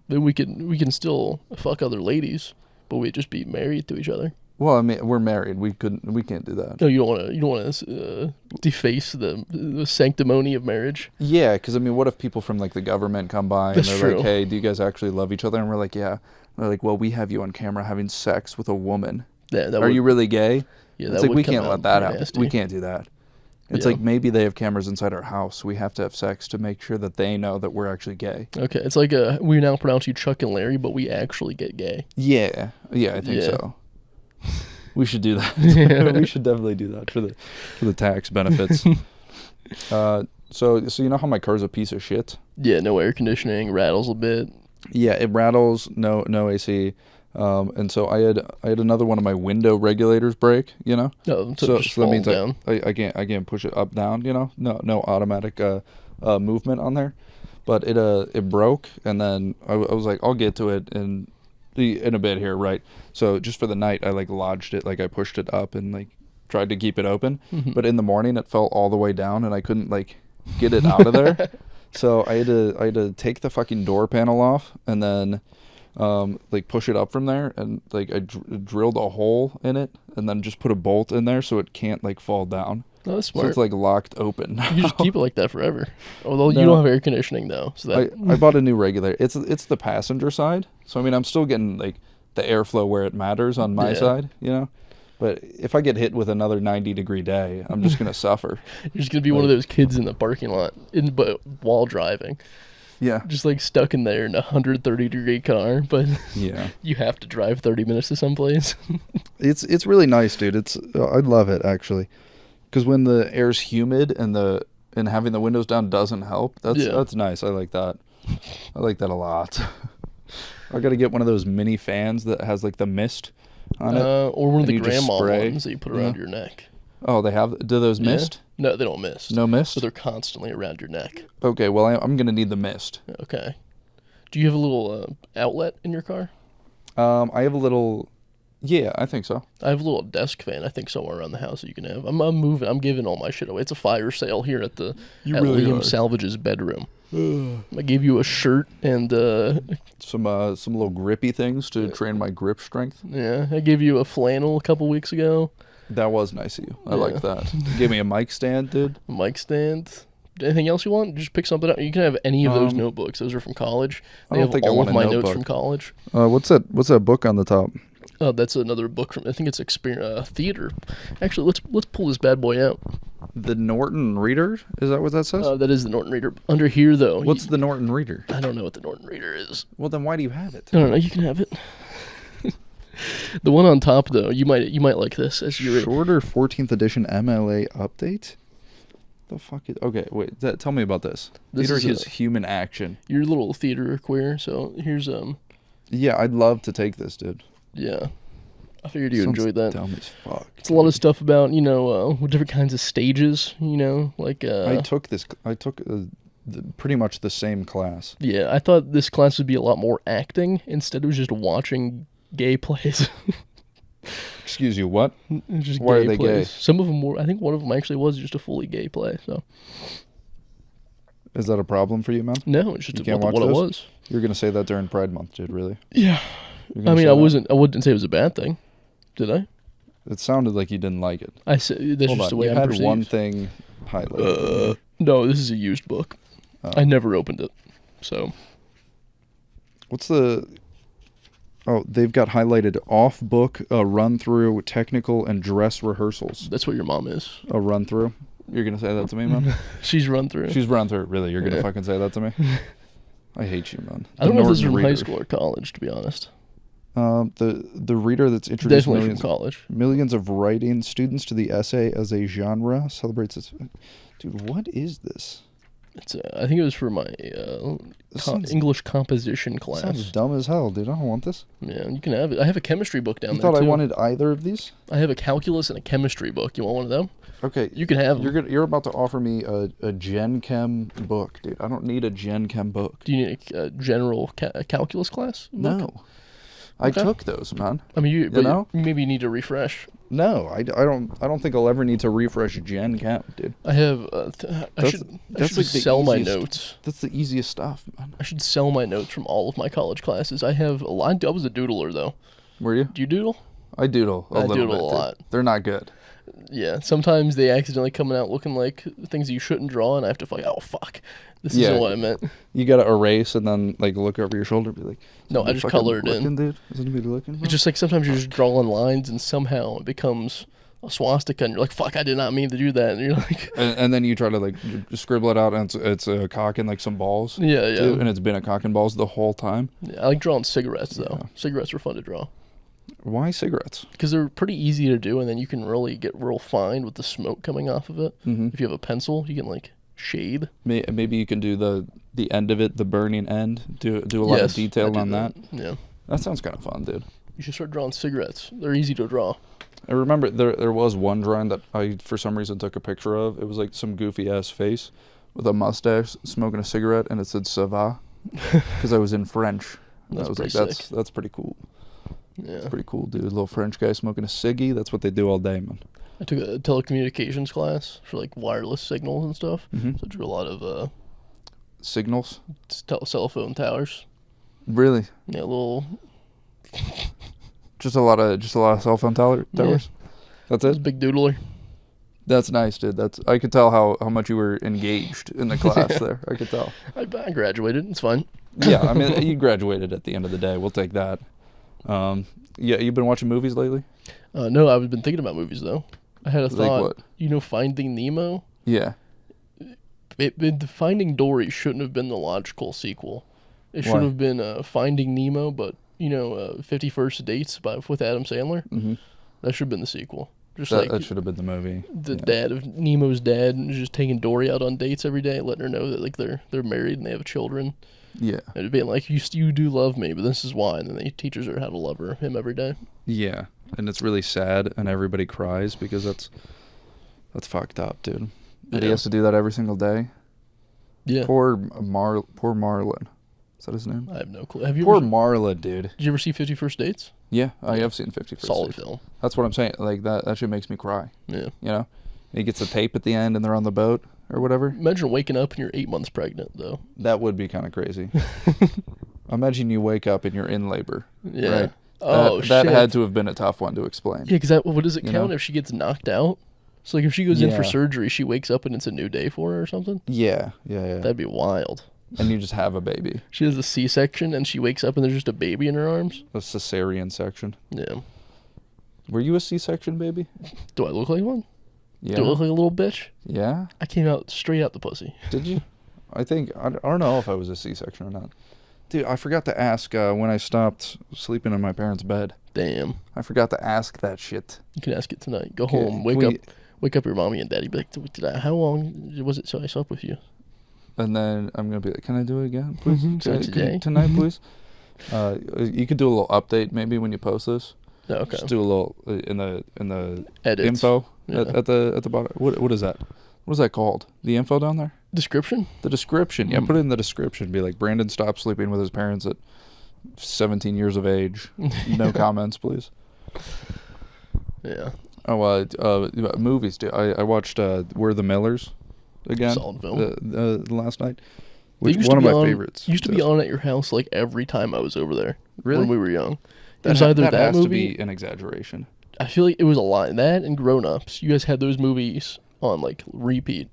Then we can still fuck other ladies, but we'd just be married to each other. Well, I mean, we're married. We can't do that. No, you don't want to deface the sanctimony of marriage. Yeah, because I mean, what if people from like the government come by and they're like, "Hey, do you guys actually love each other?" And we're like, "Yeah." And they're like, "Well, we have you on camera having sex with a woman. Yeah, are you really gay?" Yeah, it's like we can't let that happen. We can't do that. It's like maybe they have cameras inside our house. We have to have sex to make sure that they know that we're actually gay. Okay, it's like we now pronounce you Chuck and Larry, but we actually get gay. Yeah, I think so. We should do that. Yeah. We should definitely do that for the tax benefits. So you know how my car's a piece of shit? Yeah, no air conditioning, rattles a bit. Yeah, it rattles. No AC. And so I had another one of my window regulators break, you know. Oh, so that means down. I can't push it up down, you know. No automatic movement on there, but it broke, and then I was like, I'll get to it in a bit here, right? So just for the night, I like lodged it, like I pushed it up and like tried to keep it open, but in the morning it fell all the way down, and I couldn't like get it out of there. So I had to take the fucking door panel off, and then like push it up from there, and like I drilled a hole in it and then just put a bolt in there so it can't like fall down. Oh, that's smart. So it's like locked open. You can just keep it like that forever. Although you don't have air conditioning though. So that I bought a new regulator. It's the passenger side. So I mean I'm still getting like the airflow where it matters on my side, you know? But if I get hit with another 90-degree day, I'm just gonna suffer. You're just gonna be one of those kids in the parking lot but while driving. Yeah. Just like stuck in there in a 130-degree car, but you have to drive 30 minutes to someplace. It's really nice, dude. I love it actually, because when the air's humid and having the windows down doesn't help. That's nice. I like that. I like that a lot. I gotta get one of those mini fans that has like the mist on it, or one of the grandma ones that you put around your neck. Oh, they have. Do those mist? No, they don't mist. No mist? So they're constantly around your neck. Okay, well, I'm going to need the mist. Okay. Do you have a little outlet in your car? I have a little... Yeah, I think so. I have a little desk fan, I think, somewhere around the house that you can have. I'm moving. I'm giving all my shit away. It's a fire sale here at Liam Salvage's bedroom. I gave you a shirt and... some little grippy things to train my grip strength. Yeah, I gave you a flannel a couple weeks ago. That was nice of you. I like that. You gave me a mic stand, dude. A mic stand. Anything else you want? Just pick something up. You can have any of those notebooks. Those are from college. I don't think I want all of my notes from college. What's that book on the top? Oh, that's another book from. I think it's theater. Actually, let's pull this bad boy out. The Norton Reader? Is that what that says? That is the Norton Reader. Under here, though. What's the Norton Reader? I don't know what the Norton Reader is. Well, then why do you have it? I don't know. You can have it. The one on top, though, you might like this as your shorter 14th edition MLA update. The fuck is? Okay, wait. Tell me about this. Theater is human action. You're a little theater queer, so here's Yeah, I'd love to take this, dude. Yeah, I figured you enjoyed that. Dumb as fuck. It's a lot of stuff about different kinds of stages. Like I took pretty much the same class. Yeah, I thought this class would be a lot more acting. Instead, it was just watching gay plays. Excuse you, what? Just Why are they plays. gay? Some of them were. I think one of them actually was just a fully gay play. So, is that a problem for you, man? No, it's just what it was. You're gonna say that during Pride Month, dude? Really? Yeah. I mean, I wouldn't say it was a bad thing, did I? It sounded like you didn't like it. I said that's just the way I'm perceived. You had one thing highlighted. No, this is a used book. Oh. I never opened it. So. What's the? Oh, they've got highlighted off-book, run-through, technical, and dress rehearsals. That's what your mom is. A run-through? You're going to say that to me, man? She's run-through. She's run-through. Really? You're going to fucking say that to me? I hate you, man. I don't know if this is from high school or college, to be honest. The reader that's introduced definitely from college. Millions of writing students to the essay as a genre celebrates its... Dude, what is this? It's I think it was for my English composition class. Sounds dumb as hell, dude. I don't want this. Yeah, you can have it. I have a chemistry book down there. You thought too. I wanted either of these? I have a calculus and a chemistry book. You want one of them? Okay. You can have them. You're about to offer me a Gen Chem book, dude. I don't need a Gen Chem book. Do you need a general calculus class? No. I took those, man. I mean, you know? Maybe you need to refresh. No, I don't think I'll ever need to refresh Gen Chem, dude. I have. I should like sell my notes. That's the easiest stuff, man. I should sell my notes from all of my college classes. I have a lot. I was a doodler though. Were you? Do you doodle? I doodle a little bit. A lot. They're not good. Yeah, sometimes they accidentally come out looking like things you shouldn't draw, and I have to oh fuck, this isn't what I meant. You gotta erase and then like look over your shoulder, and be like, no, I just color it in. Dude? Is anybody looking? Bro? It's just like sometimes you're just drawing lines, and somehow it becomes a swastika, and you're like, fuck, I did not mean to do that, and you're like, and then you try to like scribble it out, and it's a cock and like some balls. Yeah, too, and it's been a cock and balls the whole time. Yeah, I like drawing cigarettes though. Yeah. Cigarettes are fun to draw. Why cigarettes? Because they're pretty easy to do, and then you can really get real fine with the smoke coming off of it. Mm-hmm. If you have a pencil, you can like shade. Maybe you can do the end of it, the burning end. Do a lot of detail on that. Yeah, that sounds kind of fun, dude. You should start drawing cigarettes. They're easy to draw. I remember there was one drawing that I for some reason took a picture of. It was like some goofy ass face with a mustache, smoking a cigarette, and it said "Ça va," because I was in French. And I was like, that's pretty cool. Yeah. It's pretty cool, dude. A little French guy smoking a ciggy. That's what they do all day, man. I took a telecommunications class for like wireless signals and stuff. Mm-hmm. So I drew a lot of signals, cell phone towers. Really? Yeah, a little. just a lot of cell phone towers. Yeah. That's it. Big doodler. That's nice, dude. I could tell how much you were engaged in the class there. I could tell. I graduated. It's fine. Yeah, I mean, you graduated at the end of the day. We'll take that. Yeah, you've been watching movies lately? No, I've been thinking about movies though. I had a thought. What? You know, Finding Nemo. Yeah. Finding Dory shouldn't have been the logical sequel. It should have been Finding Nemo, but 50 First Dates with Adam Sandler. Mm-hmm. That should have been the sequel. That should have been the movie. The dad of Nemo's dad is just taking Dory out on dates every day, letting her know that like they're married and they have children. Yeah. And being like, you do love me, but this is why. And then he teaches her how to love him every day. Yeah. And it's really sad, and everybody cries because that's fucked up, dude. And he has to do that every single day. Yeah. Poor Marlon. Is that his name? I have no clue. Have you Poor Marlon, dude. Did you ever see 50 First Dates? Yeah, I have seen 50 First Dates. Solid film. That's what I'm saying. Like that shit makes me cry. Yeah. You know? He gets the tape at the end and they're on the boat or whatever. Imagine waking up and you're 8 months pregnant, though. That would be kind of crazy. Imagine you wake up and you're in labor. Yeah. Right? Shit. That had to have been a tough one to explain. Yeah, because what does it count if she gets knocked out? So, like, if she goes in for surgery, she wakes up and it's a new day for her or something? Yeah. That'd be wild. And you just have a baby. She has a C-section and she wakes up and there's just a baby in her arms? A cesarean section. Yeah. Were you a C-section baby? Do I look like one? Yeah. Do I look like a little bitch? Yeah. I came out straight out the pussy. Did you? I don't know if I was a C-section or not. Dude, I forgot to ask when I stopped sleeping in my parents' bed. Damn. I forgot to ask that shit. You can ask it tonight. Go home, wake up your mommy and daddy. Be like, how long was it till I slept with you? And then I'm going to be like, can I do it again, please? Today? Tonight, please? You could do a little update maybe when you post this. Oh, okay. Just do a little in the edits. Info at the bottom. What is that? What is that called? The info down there? Description? The description. Yeah, put it in the description. Be like, Brandon stopped sleeping with his parents at 17 years of age. No comments, please. Yeah. Oh, movies, dude. I watched We're the Millers again. Solid film. Last night. One of my favorites. Used to be on at your house like every time I was over there. Really? When we were young. It was either that has movie. To be an exaggeration. I feel like it was a lot. That and Grown Ups. You guys had those movies on like repeat.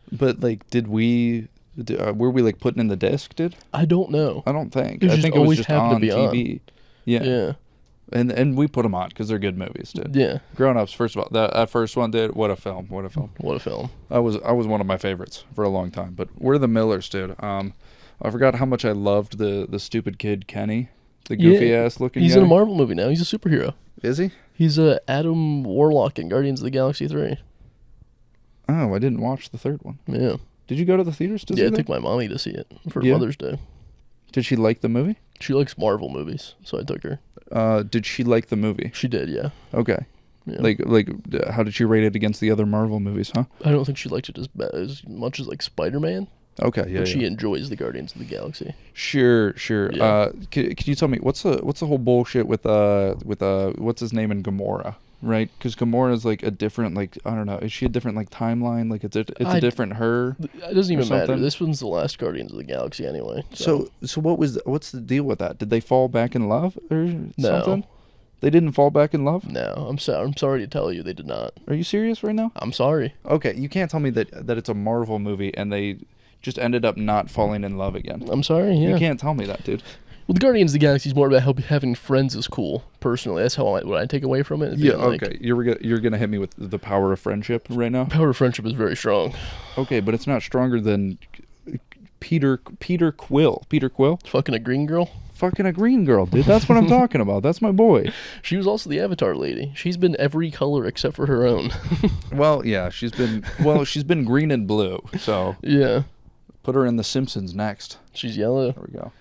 But like, were we like putting in the disc, dude? I don't know. I don't think. I think it was just on TV. On. Yeah. And we put them on because they're good movies, dude. Yeah. Grown Ups, first of all, that first one, dude. What a film! What a film! I was one of my favorites for a long time. But We're the Millers, dude. I forgot how much I loved the stupid kid Kenny, the goofy ass looking. He's guy. in a Marvel movie now. He's a superhero. Is he? He's Adam Warlock in Guardians of the Galaxy 3. Oh, I didn't watch the third one. Yeah. Did you go to the theaters to see Yeah, I that? took my mommy to see it for Mother's Day. Did she like the movie? She likes Marvel movies, so I took her. Did she like the movie? She did, yeah. Okay. Yeah. Like, how did she rate it against the other Marvel movies, huh? I don't think she liked it as much as like Spider-Man. Okay, yeah. But she enjoys the Guardians of the Galaxy. Sure. Yeah. Can you tell me what's the whole bullshit with what's his name in Gamora? Right, because Gamora is like a different, like, I don't know. Is she a different like timeline? Like it's a different her. It doesn't even matter. This one's the last Guardians of the Galaxy anyway. So what's the deal with that? Did they fall back in love or something? No. They didn't fall back in love? No, I'm sorry to tell you, they did not. Are you serious right now? I'm sorry. Okay, you can't tell me that it's a Marvel movie and they just ended up not falling in love again. I'm sorry. Yeah. You can't tell me that, dude. Well, the Guardians of the Galaxy is more about having friends is cool. Personally, that's what I take away from it. Yeah. Okay. You're gonna hit me with the power of friendship right now. Power of friendship is very strong. Okay, but it's not stronger than Peter Quill. Peter Quill. Fucking a green girl. Fucking a green girl, dude. That's what I'm talking about. That's my boy. She was also the Avatar lady. She's been every color except for her own. Well, yeah, she's been green and blue. So yeah. Put her in The Simpsons next. She's yellow. There we go.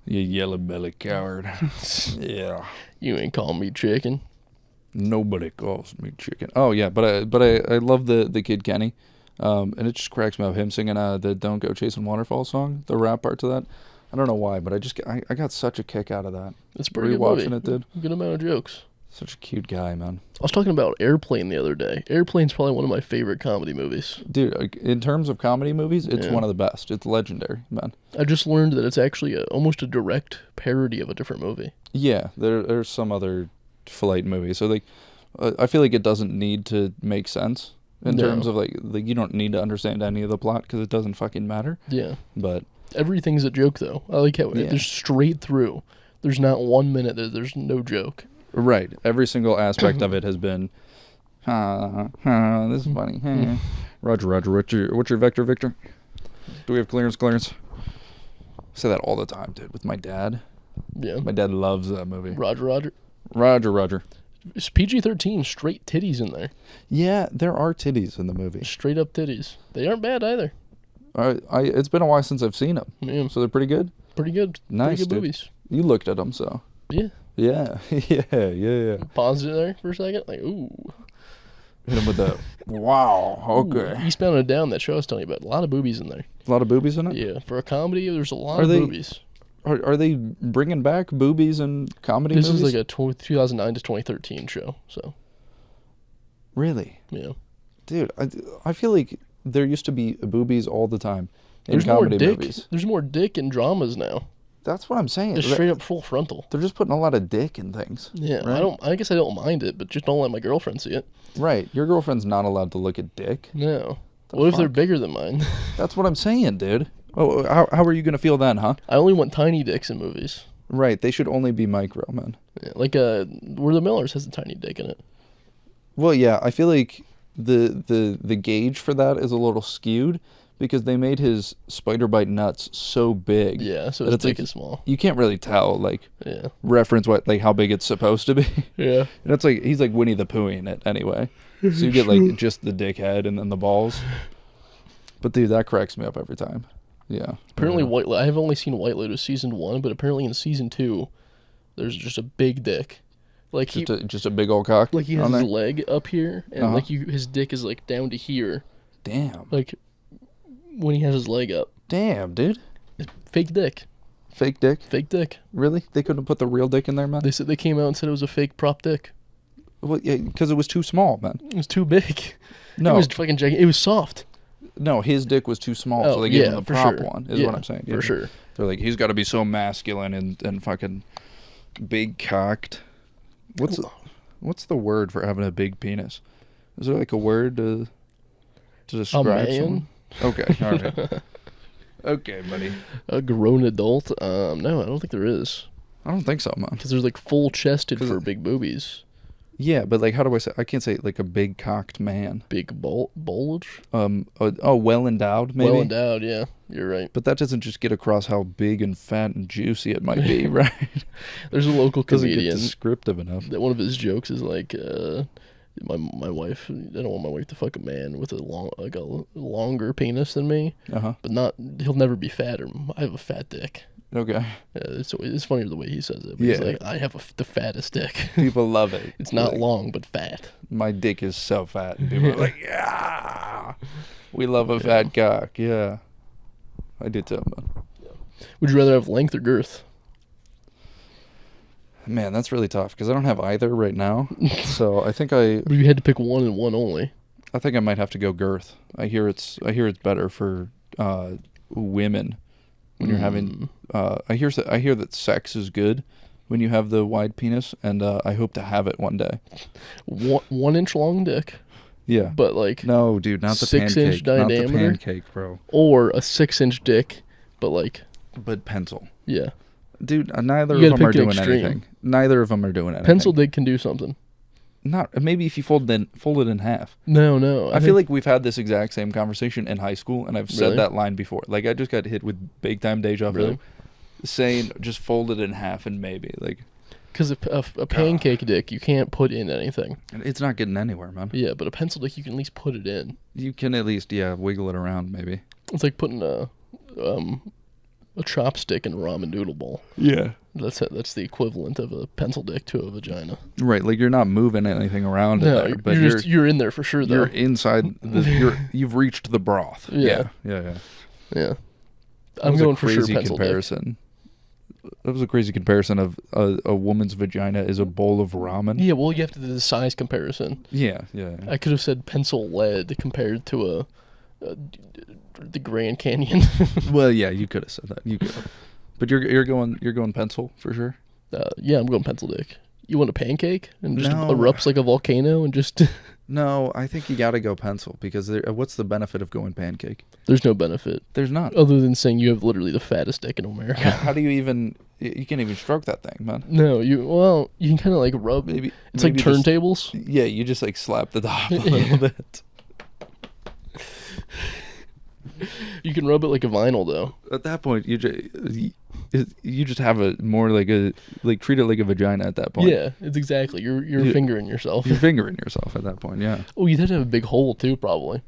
You yellow belly coward. Yeah. You ain't calling me chicken. Nobody calls me chicken. Oh yeah, but I love the kid Kenny, and it just cracks me up him singing the "Don't Go Chasing Waterfalls" song, the rap part to that. I don't know why, but I got such a kick out of that. It's a pretty good movie. Rewatching it, dude. Good amount of jokes. Such a cute guy, man. I was talking about Airplane the other day. Airplane's probably one of my favorite comedy movies. Dude, in terms of comedy movies, it's one of the best. It's legendary, man. I just learned that it's actually almost a direct parody of a different movie. Yeah, there's some other flight movie. So like, I feel like it doesn't need to make sense in terms of like you don't need to understand any of the plot because it doesn't fucking matter. Yeah. But everything's a joke though. I like how there's straight through. There's not 1 minute that there's no joke. Right. Every single aspect of it has been, this is funny. Roger. What's your vector, Victor? Do we have clearance? I say that all the time, dude, with my dad. Yeah. My dad loves that movie. Roger. It's PG-13, straight titties in there. Yeah, there are titties in the movie. Straight up titties. They aren't bad either. It's been a while since I've seen them. Yeah. So they're pretty good? Pretty good. Nice, pretty good dude. movies. You looked at them, so. Yeah. Yeah. Paused it there for a second. Like, ooh. Hit him with the, wow, okay. Ooh, Eastbound and Down, that show I was telling you about. A lot of boobies in there. A lot of boobies in it? Yeah. For a comedy, there's a lot of boobies. Are they bringing back boobies in comedy movies? This is like a 2009 to 2013 show, so. Really? Yeah. Dude, I feel like there used to be boobies all the time in There's comedy more dick. movies. There's more dick in dramas now. That's what I'm saying. They're straight up full frontal. They're just putting a lot of dick in things. Yeah, right? I guess I don't mind it, but just don't let my girlfriend see it. Right. Your girlfriend's not allowed to look at dick. No. What if they're bigger than mine? That's what I'm saying, dude. Oh, how are you going to feel then, huh? I only want tiny dicks in movies. Right. They should only be micro, man. Yeah, like Where the Millers has a tiny dick in it. Well, yeah, I feel like the gauge for that is a little skewed because they made his spider bite nuts so big. Yeah, so his dick is small. You can't really tell, like, reference how big it's supposed to be. Yeah. And it's like, he's like Winnie the Pooh in it anyway. So you get like just the dick head and then the balls. But dude, that cracks me up every time. Yeah. Apparently, I've only seen White Lotus season 1, but apparently in season 2, there's just a big dick. Like just a big old cock. Like he has his leg up here, and his dick is like down to here. Damn. Like when he has his leg up. Damn, dude. Fake dick. Fake dick? Fake dick. Really? They couldn't put the real dick in there, man? They said they came out and said it was a fake prop dick. Well, yeah, because it was too small, man. It was too big. No. It was fucking gigantic. It was soft. No, his dick was too small, so they gave him the prop one, is what I'm saying. For sure. They're like, he's got to be so masculine and fucking big cocked. What's the word for having a big penis? Is there like a word to describe someone? Okay, all right. Okay, buddy. A grown adult? No, I don't think there is. I don't think so, man. Because there's like full chested for big boobies. Yeah, but like, how do I say? I can't say like a big cocked man. Big bulge? Well endowed, maybe. Well endowed, yeah. You're right. But that doesn't just get across how big and fat and juicy it might be, right? There's a local comedian. Doesn't get descriptive enough. That one of his jokes is like, my wife. I don't want my wife to fuck a man with a longer penis than me. But he'll never be fatter. I have a fat dick. Okay. It's funnier the way he says it. But he's like, I have the fattest dick. People love it. It's not long, but fat. My dick is so fat. And people are like, yeah. We love a fat cock. Yeah. I do too, man. Yeah. Would you rather have length or girth? Man, that's really tough because I don't have either right now. So I think But if you had to pick one and one only. I think I might have to go girth. I hear it's better for women when you're having. I hear that sex is good when you have the wide penis, and I hope to have it one day. 1 inch long dick. Yeah, but like no, dude, not the 6 pancake, inch diameter, not the pancake, bro. Or a 6-inch dick, but pencil. Yeah, dude, neither of them are doing anything. Neither of them are doing anything. Pencil dick can do something. Not maybe if you fold it in half. No. I feel like we've had this exact same conversation in high school, and I've said that line before. Like I just got hit with big time deja vu, saying just fold it in half and maybe like. Because a pancake dick, you can't put in anything. It's not getting anywhere, man. Yeah, but a pencil dick, you can at least put it in. You can at least, wiggle it around, maybe. It's like putting a chopstick in a ramen noodle bowl. Yeah. That's the equivalent of a pencil dick to a vagina. Right, like you're not moving anything around. No, there, but you're in there for sure, though. You're inside. You've reached the broth. Yeah. I'm going for sure pencil comparison. Dick. That was a crazy comparison of a woman's vagina is a bowl of ramen. Yeah, well, you have to do the size comparison. Yeah. I could have said pencil lead compared to the Grand Canyon. Well, yeah, you could have said that. You could have. But you're going pencil for sure? Yeah, I'm going pencil dick. You want a pancake and just erupts like a volcano and just... No, I think you got to go pencil because what's the benefit of going pancake? There's no benefit. There's not. Other than saying you have literally the fattest dick in America. How do you even... You can't even stroke that thing, man. No, you can kind of like rub... It's like turntables. Yeah, you just like slap the top a little bit. You can rub it like a vinyl, though. At that point, you just have treat it like a vagina at that point. Yeah, it's exactly. You're fingering yourself. You're fingering yourself at that point, yeah. Oh, you'd have to have a big hole, too, probably.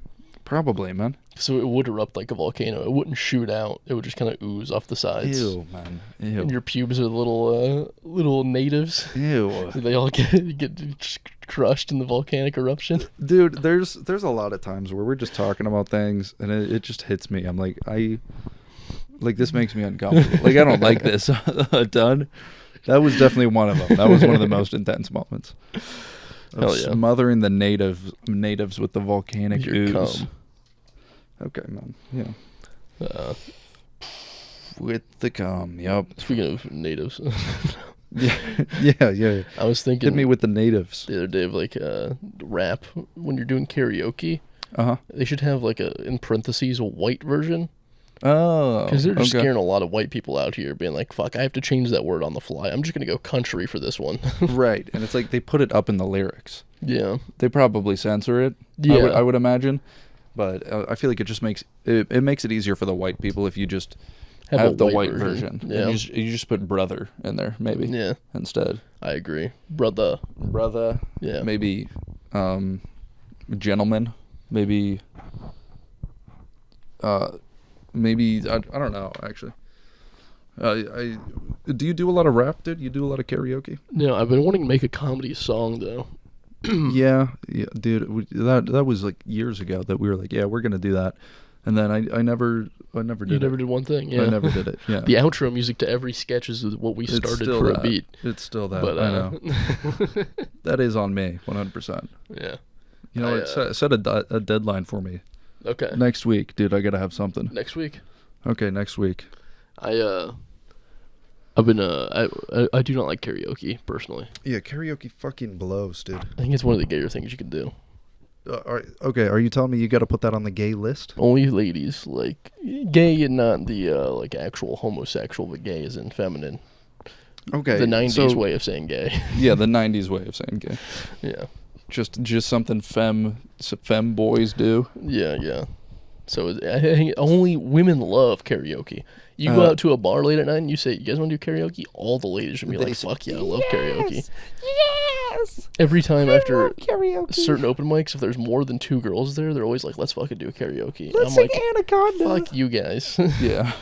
Probably, man. So it would erupt like a volcano. It wouldn't shoot out. It would just kind of ooze off the sides. Ew, man. Ew. And your pubes are little natives. Ew. So they all get crushed in the volcanic eruption. Dude, there's a lot of times where we're just talking about things and it just hits me. I'm like, this makes me uncomfortable. Like, I don't like this a ton. That was definitely one of them. That was one of the most intense moments. Hell yeah. Smothering the natives with the volcanic ooze. Cum. Okay, man. Yeah. With the cum, yep. Speaking of natives. Yeah. I was thinking... Hit me with the natives. The other day of like rap, when you're doing karaoke, they should have like in parentheses, a white version. Oh. Because they're just scaring a lot of white people out here, being like, fuck, I have to change that word on the fly. I'm just going to go country for this one. Right. And it's like they put it up in the lyrics. Yeah. They probably censor it, yeah. I would imagine. But I feel like it just makes it easier for the white people if you just have the white version. Yeah. And you just put brother in there, maybe. Yeah. Instead. I agree. Brother. Yeah. Maybe gentleman. Maybe I don't know, actually. Do you do a lot of rap, dude? You do a lot of karaoke? No, I've been wanting to make a comedy song, though. yeah, dude. That was like years ago that we were like, yeah, we're gonna do that, and then I never did it. You never did one thing, yeah. I never did it. Yeah. The outro music to every sketch is what we started for a beat. It's still that. But, I know. That is on me, 100%. Yeah. You know, set a deadline for me. Okay. Next week, dude. I gotta have something. Next week. Okay, next week. I've been I do not like karaoke personally. Yeah, karaoke fucking blows, dude. I think it's one of the gayer things you can do. Okay, are you telling me you got to put that on the gay list? Only ladies, like gay and not the like actual homosexual, but gay as in feminine. Okay. The 90s way of saying gay. Yeah, the 90s way of saying gay. Yeah. Just something femme boys do. Yeah. So I think only women love karaoke. You go out to a bar late at night and you say, "You guys want to do karaoke?" All the ladies should be like, "Fuck yeah, I love karaoke." Yes. Every time after certain open mics, if there's more than 2 girls there, they're always like, "Let's fucking do karaoke." Let's sing Anaconda. Fuck you guys. Yeah.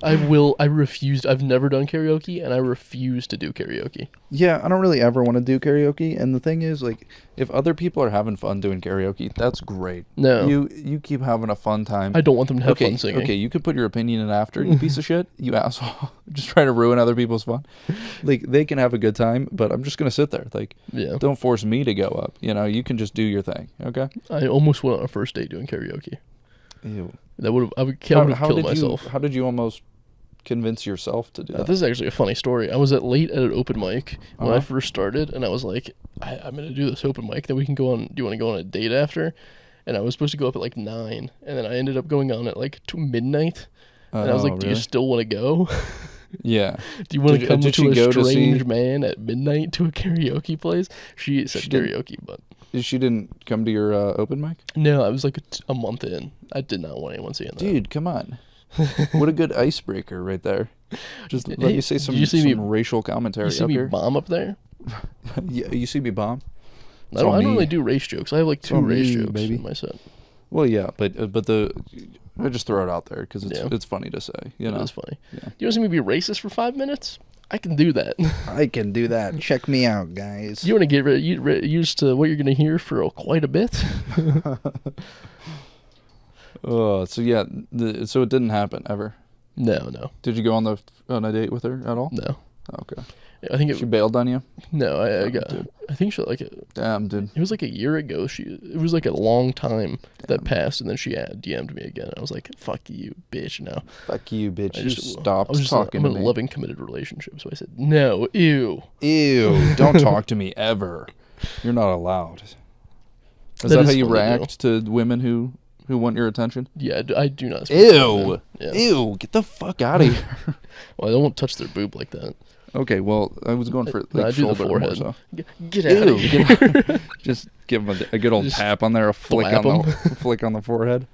I refused. I've never done karaoke, and I refuse to do karaoke. Yeah, I don't really ever want to do karaoke. And the thing is, like, if other people are having fun doing karaoke, that's great. No. You keep having a fun time. I don't want them to have fun singing. Okay, you could put your opinion in after, you piece of shit. You asshole. Just trying to ruin other people's fun. Like, they can have a good time, but I'm just going to sit there. Like, don't force me to go up. You know, you can just do your thing, okay? I almost went on a first date doing karaoke. Ew. I would have killed myself. How did you almost convince yourself to do that? This is actually a funny story. I was late at an open mic when I first started, and I was like, I'm going to do this open mic, then we can go on. Do you want to go on a date after? And I was supposed to go up at like 9, and then I ended up going on at like midnight. And I was like, do you still want to go? Yeah. Do you want to come to a strange man at midnight to a karaoke place? She said karaoke, but... She didn't come to your open mic? No, I was like a month in. I did not want anyone seeing that. Dude, come on. What a good icebreaker right there. Just let me say some racial commentary up here. You see me bomb up there? Yeah, you see me bomb? I don't really do race jokes. I have like 2 race jokes in my set. Well, yeah, but I just throw it out there because it's funny to say. You know? It is funny. Yeah. You want to see me be racist for 5 minutes? I can do that. I can do that. Check me out, guys. You want to get used to what you're going to hear for quite a bit? So yeah, so it didn't happen ever? No. Did you go on a date with her at all? No. Okay. I think she bailed on you? No, I think she like it. Damn, dude. It was like a year ago. It was like a long time that passed, and then she DM'd me again. I was like, "Fuck you, bitch!" Now. Fuck you, bitch. You stopped talking to me. I'm in a loving, committed relationship, so I said, "No, ew, don't talk to me ever. You're not allowed." Is that how you react to women who want your attention? Yeah, I do not. Ew, ew, get the fuck out of here. Well, I don't touch their boob like that. Okay, well, I was going for like shoulder more so. Get out of here. Just give them a good old tap on there, a flick on the forehead.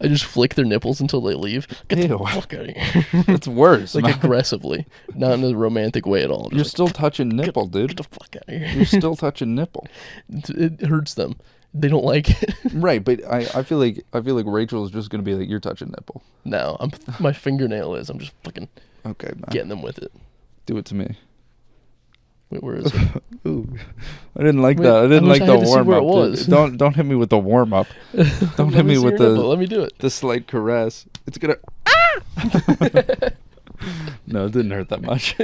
I just flick their nipples until they leave. Get the fuck out of here. It's worse. Like aggressively, not in a romantic way at all. You're still touching nipple, dude. Get the fuck out of here. You're still touching nipple. It hurts them. They don't like it. Right, but I feel like Rachel is just gonna be like, you're touching nipple. No, my fingernail is. I'm just fucking getting them with it. Do it to me. Wait, where is it? Ooh, I didn't like that. I didn't like the warm up. Don't hit me with the warm up. Don't hit me with the. Let me do it. The slight caress. It's gonna. No, it didn't hurt that much.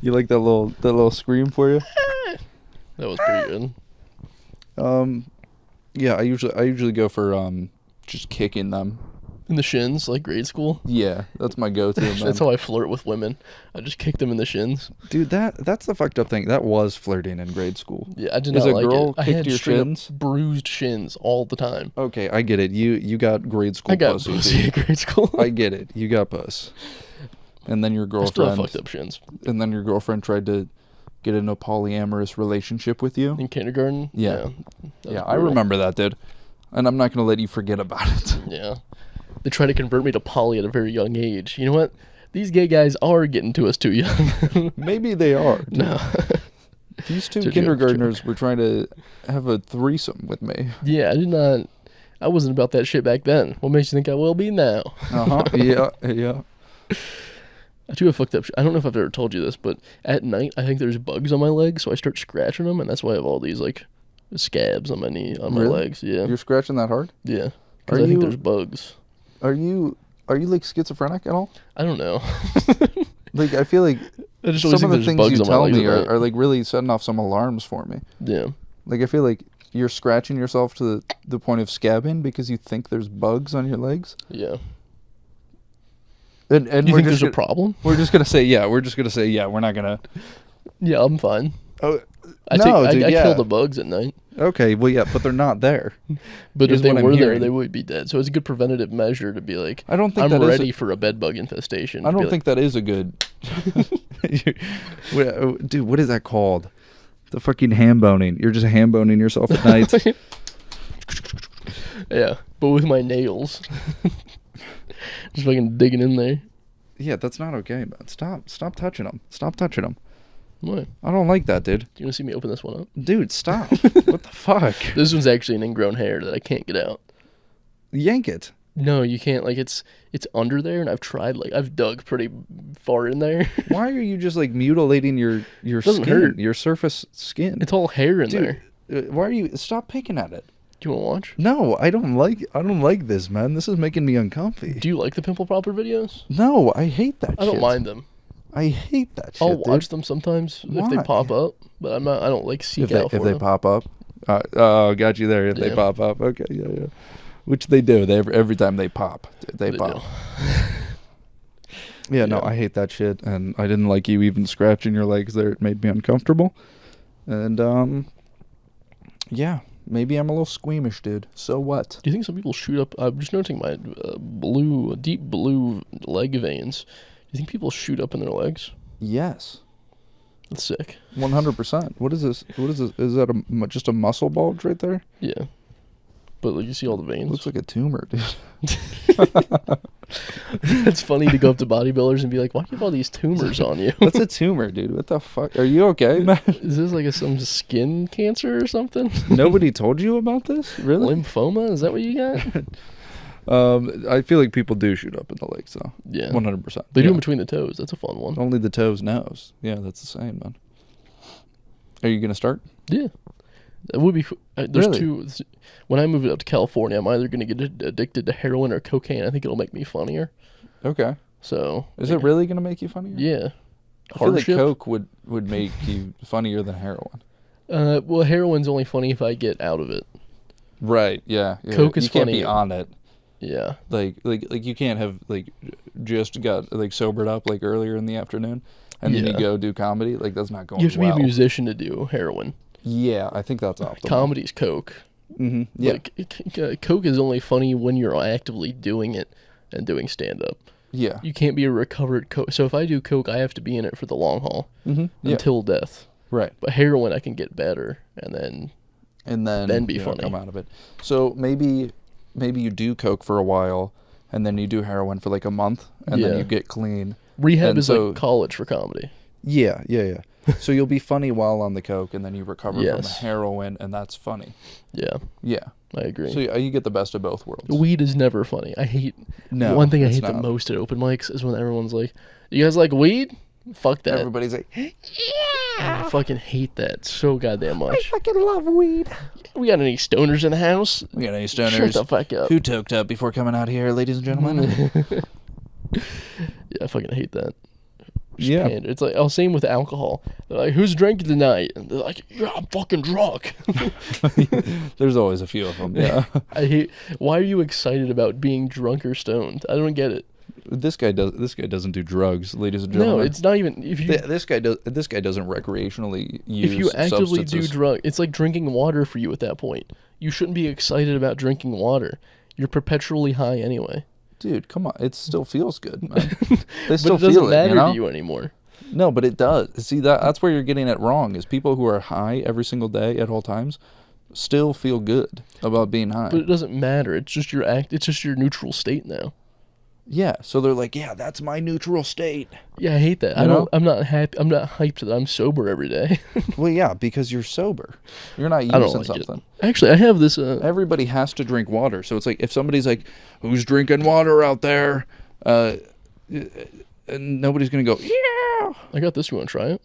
You like that little scream for you? That was pretty good. Yeah, I usually go for just kicking them. In the shins, like grade school? Yeah, that's my go-to. That's how I flirt with women. I just kick them in the shins. Dude, that's the fucked up thing. That was flirting in grade school. Yeah, I did not like it. As a girl kicked your shins? Bruised shins all the time. Okay, I get it. You got grade school pussy. I got pussy in grade school. I get it. You got puss. And then your girlfriend... I still have fucked up shins. And then your girlfriend tried to get in a polyamorous relationship with you. In kindergarten? Yeah. Yeah, I remember that, dude. And I'm not going to let you forget about it. Yeah. They try to convert me to poly at a very young age. You know what? These gay guys are getting to us too young. Maybe they are. Dude. No. These two kindergartners were trying to have a threesome with me. Yeah, I wasn't about that shit back then. What makes you think I will be now? Yeah. I do have fucked up I don't know if I've ever told you this, but at night I think there's bugs on my legs, so I start scratching them, and that's why I have all these like scabs on my my legs. Yeah. You're scratching that hard? Yeah. Because I think there's bugs. Are you like schizophrenic at all? I don't know. Like, I feel like some of the things you tell me are like really setting off some alarms for me. Yeah. Like, I feel like you're scratching yourself to the point of scabbing because you think there's bugs on your legs. Yeah. And you think there's a problem? We're just gonna say yeah. We're not gonna. Yeah, I'm fine. Oh, I kill the bugs at night. Okay, well, yeah, but they're not there. But if they were there, they would be dead. So it's a good preventative measure to be like, I don't think I'm ready for a bed bug infestation. I don't think that is a good... Dude, what is that called? The fucking ham boning. You're just ham boning yourself at night. Yeah, but with my nails. Just fucking digging in there. Yeah, that's not okay, man. Stop touching them. Stop touching them. What? I don't like that, dude. Do you want to see me open this one up? Dude, stop. What the fuck? This one's actually an ingrown hair that I can't get out. Yank it. No, you can't. Like, it's under there, and I've tried. Like, I've dug pretty far in there. Why are you just like mutilating your skin, hurt. your surface skin? It's all hair in there. Why are you? Stop picking at it. Do you want to watch? No, I don't like this, man. This is making me uncomfy. Do you like the pimple popper videos? No, I hate that shit. I don't mind them. I hate that shit. I'll watch them sometimes if they Why? pop up, but I don't like seek out for if they them. pop up. Oh, got you there. If they pop up, okay, yeah. Which they do. Every time they pop, they pop. Yeah, no, I hate that shit, and I didn't like you even scratching your legs there. It made me uncomfortable, and yeah. Maybe I'm a little squeamish, dude. So what? Do you think some people shoot up? I'm just noticing my deep blue leg veins. Do you think people shoot up in their legs? Yes. That's sick. 100%. What is this? Is that just a muscle bulge right there? Yeah. But like, you see all the veins? Looks like a tumor, dude. It's funny to go up to bodybuilders and be like, why do you have all these tumors on you? That's a tumor, dude. What the fuck? Are you okay, man? Is this like some skin cancer or something? Nobody told you about this? Really? Lymphoma? Is that what you got? I feel like people do shoot up in the legs, though. Yeah. 100%. They do in between the toes. That's a fun one. Only the toes knows. Yeah, that's the same, man. Are you going to start? Yeah. It would be. There's Really? two. When I move it up to California, I'm either going to get addicted to heroin or cocaine. I think it'll make me funnier. Okay. So. Is it really going to make you funnier? Yeah. I feel like coke would make you funnier than heroin. Well, heroin's only funny if I get out of it. Right. Yeah. Coke is funny. You can't be on it. Yeah. Like you can't have like just got like sobered up like earlier in the afternoon, and then you go do comedy. Like that's not going. You have to well. be a musician to do heroin. Yeah, I think that's optimal. Comedy's coke. Mm-hmm. Yeah. Like, coke is only funny when you're actively doing it and doing stand up. Yeah. You can't be a recovered coke. So if I do coke, I have to be in it for the long haul until death. Right. But heroin, I can get better and then be funny. Come out of it. So maybe you do coke for a while, and then you do heroin for like a month, and then you get clean. Rehab is like college for comedy. Yeah. So you'll be funny while on the coke, and then you recover from the heroin, and that's funny. Yeah. Yeah. I agree. So you get the best of both worlds. Weed is never funny. One thing I hate the most at open mics is when everyone's like, "You guys like weed?" Fuck that. Everybody's like, "Yeah." I fucking hate that so goddamn much. I fucking love weed. We got any stoners in the house? We got any stoners? Shut the fuck up. Who toked up before coming out here, ladies and gentlemen? Yeah, I fucking hate that. Yeah. It's like, same with alcohol. They're like, who's drinking tonight? And they're like, yeah, I'm fucking drunk. There's always a few of them. Yeah. Why are you excited about being drunk or stoned? I don't get it. This guy doesn't do drugs, ladies and gentlemen. No, it's not even this guy doesn't recreationally use. If you actively substances. do drugs, it's like drinking water for you at that point. You shouldn't be excited about drinking water. You're perpetually high anyway. Dude, come on. It still feels good, man. They But still it doesn't feel matter it, you know? to you anymore. No, but it does. See, that's where you're getting it wrong, is people who are high every single day at all times still feel good about being high. But it doesn't matter. It's just it's just your neutral state now. Yeah, so they're like, yeah, that's my neutral state. Yeah, I hate that. I'm not happy. I'm not hyped that I'm sober every day. Well, yeah, because you're sober. You're not using something. Actually, I have this. Everybody has to drink water. So it's like if somebody's like, "Who's drinking water out there?" And nobody's gonna go, "Yeah." I got this. You want to try it?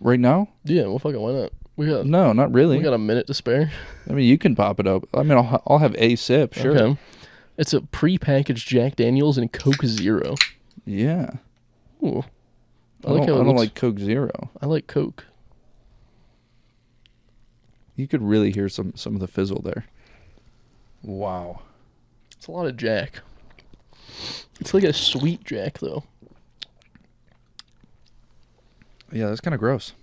Right now? Yeah. Well, fucking why not? No, not really. We got a minute to spare. I mean, you can pop it up. I mean, I'll have a sip. Sure. Okay. It's a pre-packaged Jack Daniels and Coke Zero. Yeah. Ooh. I don't like Coke Zero. I like Coke. You could really hear some of the fizzle there. Wow. It's a lot of Jack. It's like a sweet Jack, though. Yeah, that's kind of gross.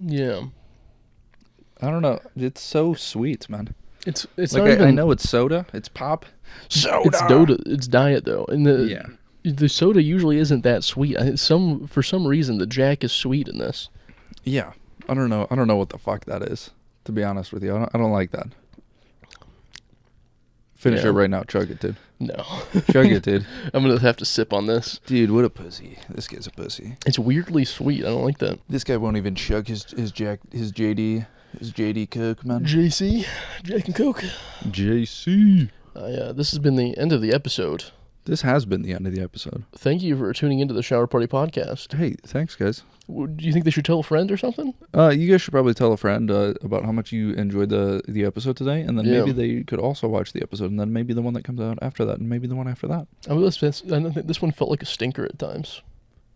Yeah. I don't know. It's so sweet, man. It's like not even, I know it's soda. It's pop. Soda. It's diet, though. And the soda usually isn't that sweet. For some reason, the Jack is sweet in this. Yeah. I don't know what the fuck that is, to be honest with you. I don't like that. Finish it right now. Chug it, dude. No. Chug it, dude. I'm going to have to sip on this. Dude, what a pussy. This guy's a pussy. It's weirdly sweet. I don't like that. This guy won't even chug his JD Coke, man. JC? Jack and Coke? JC. This has been the end of the episode. This has been the end of the episode. Thank you for tuning into the Shower Party Podcast. Hey, thanks, guys. Do you think they should tell a friend or something? You guys should probably tell a friend about how much you enjoyed the episode today, and then maybe they could also watch the episode, and then maybe the one that comes out after that, and maybe the one after that. I don't think this one felt like a stinker at times.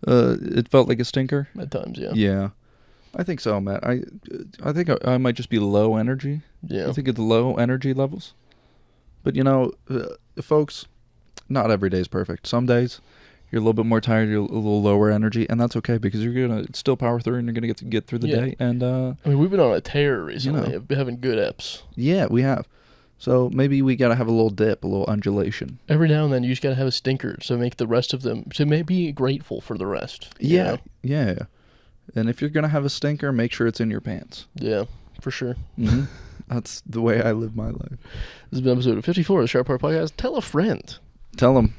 It felt like a stinker? At times, yeah. Yeah. I think so, Matt. I think I might just be low energy. Yeah. I think it's low energy levels. But, folks, not every day is perfect. Some days you're a little bit more tired, you're a little lower energy, and that's okay because you're going to still power through and you're going to get through the day. And I mean, we've been on a tear recently of having good eps. Yeah, we have. So maybe we got to have a little dip, a little undulation. Every now and then you just got to have a stinker to make the rest of them, to be grateful for the rest. Yeah. And if you're going to have a stinker, make sure it's in your pants. Yeah, for sure. Mm-hmm. That's the way I live my life. This has been episode 54 of the Sharp Party Podcast. Tell a friend. Tell them.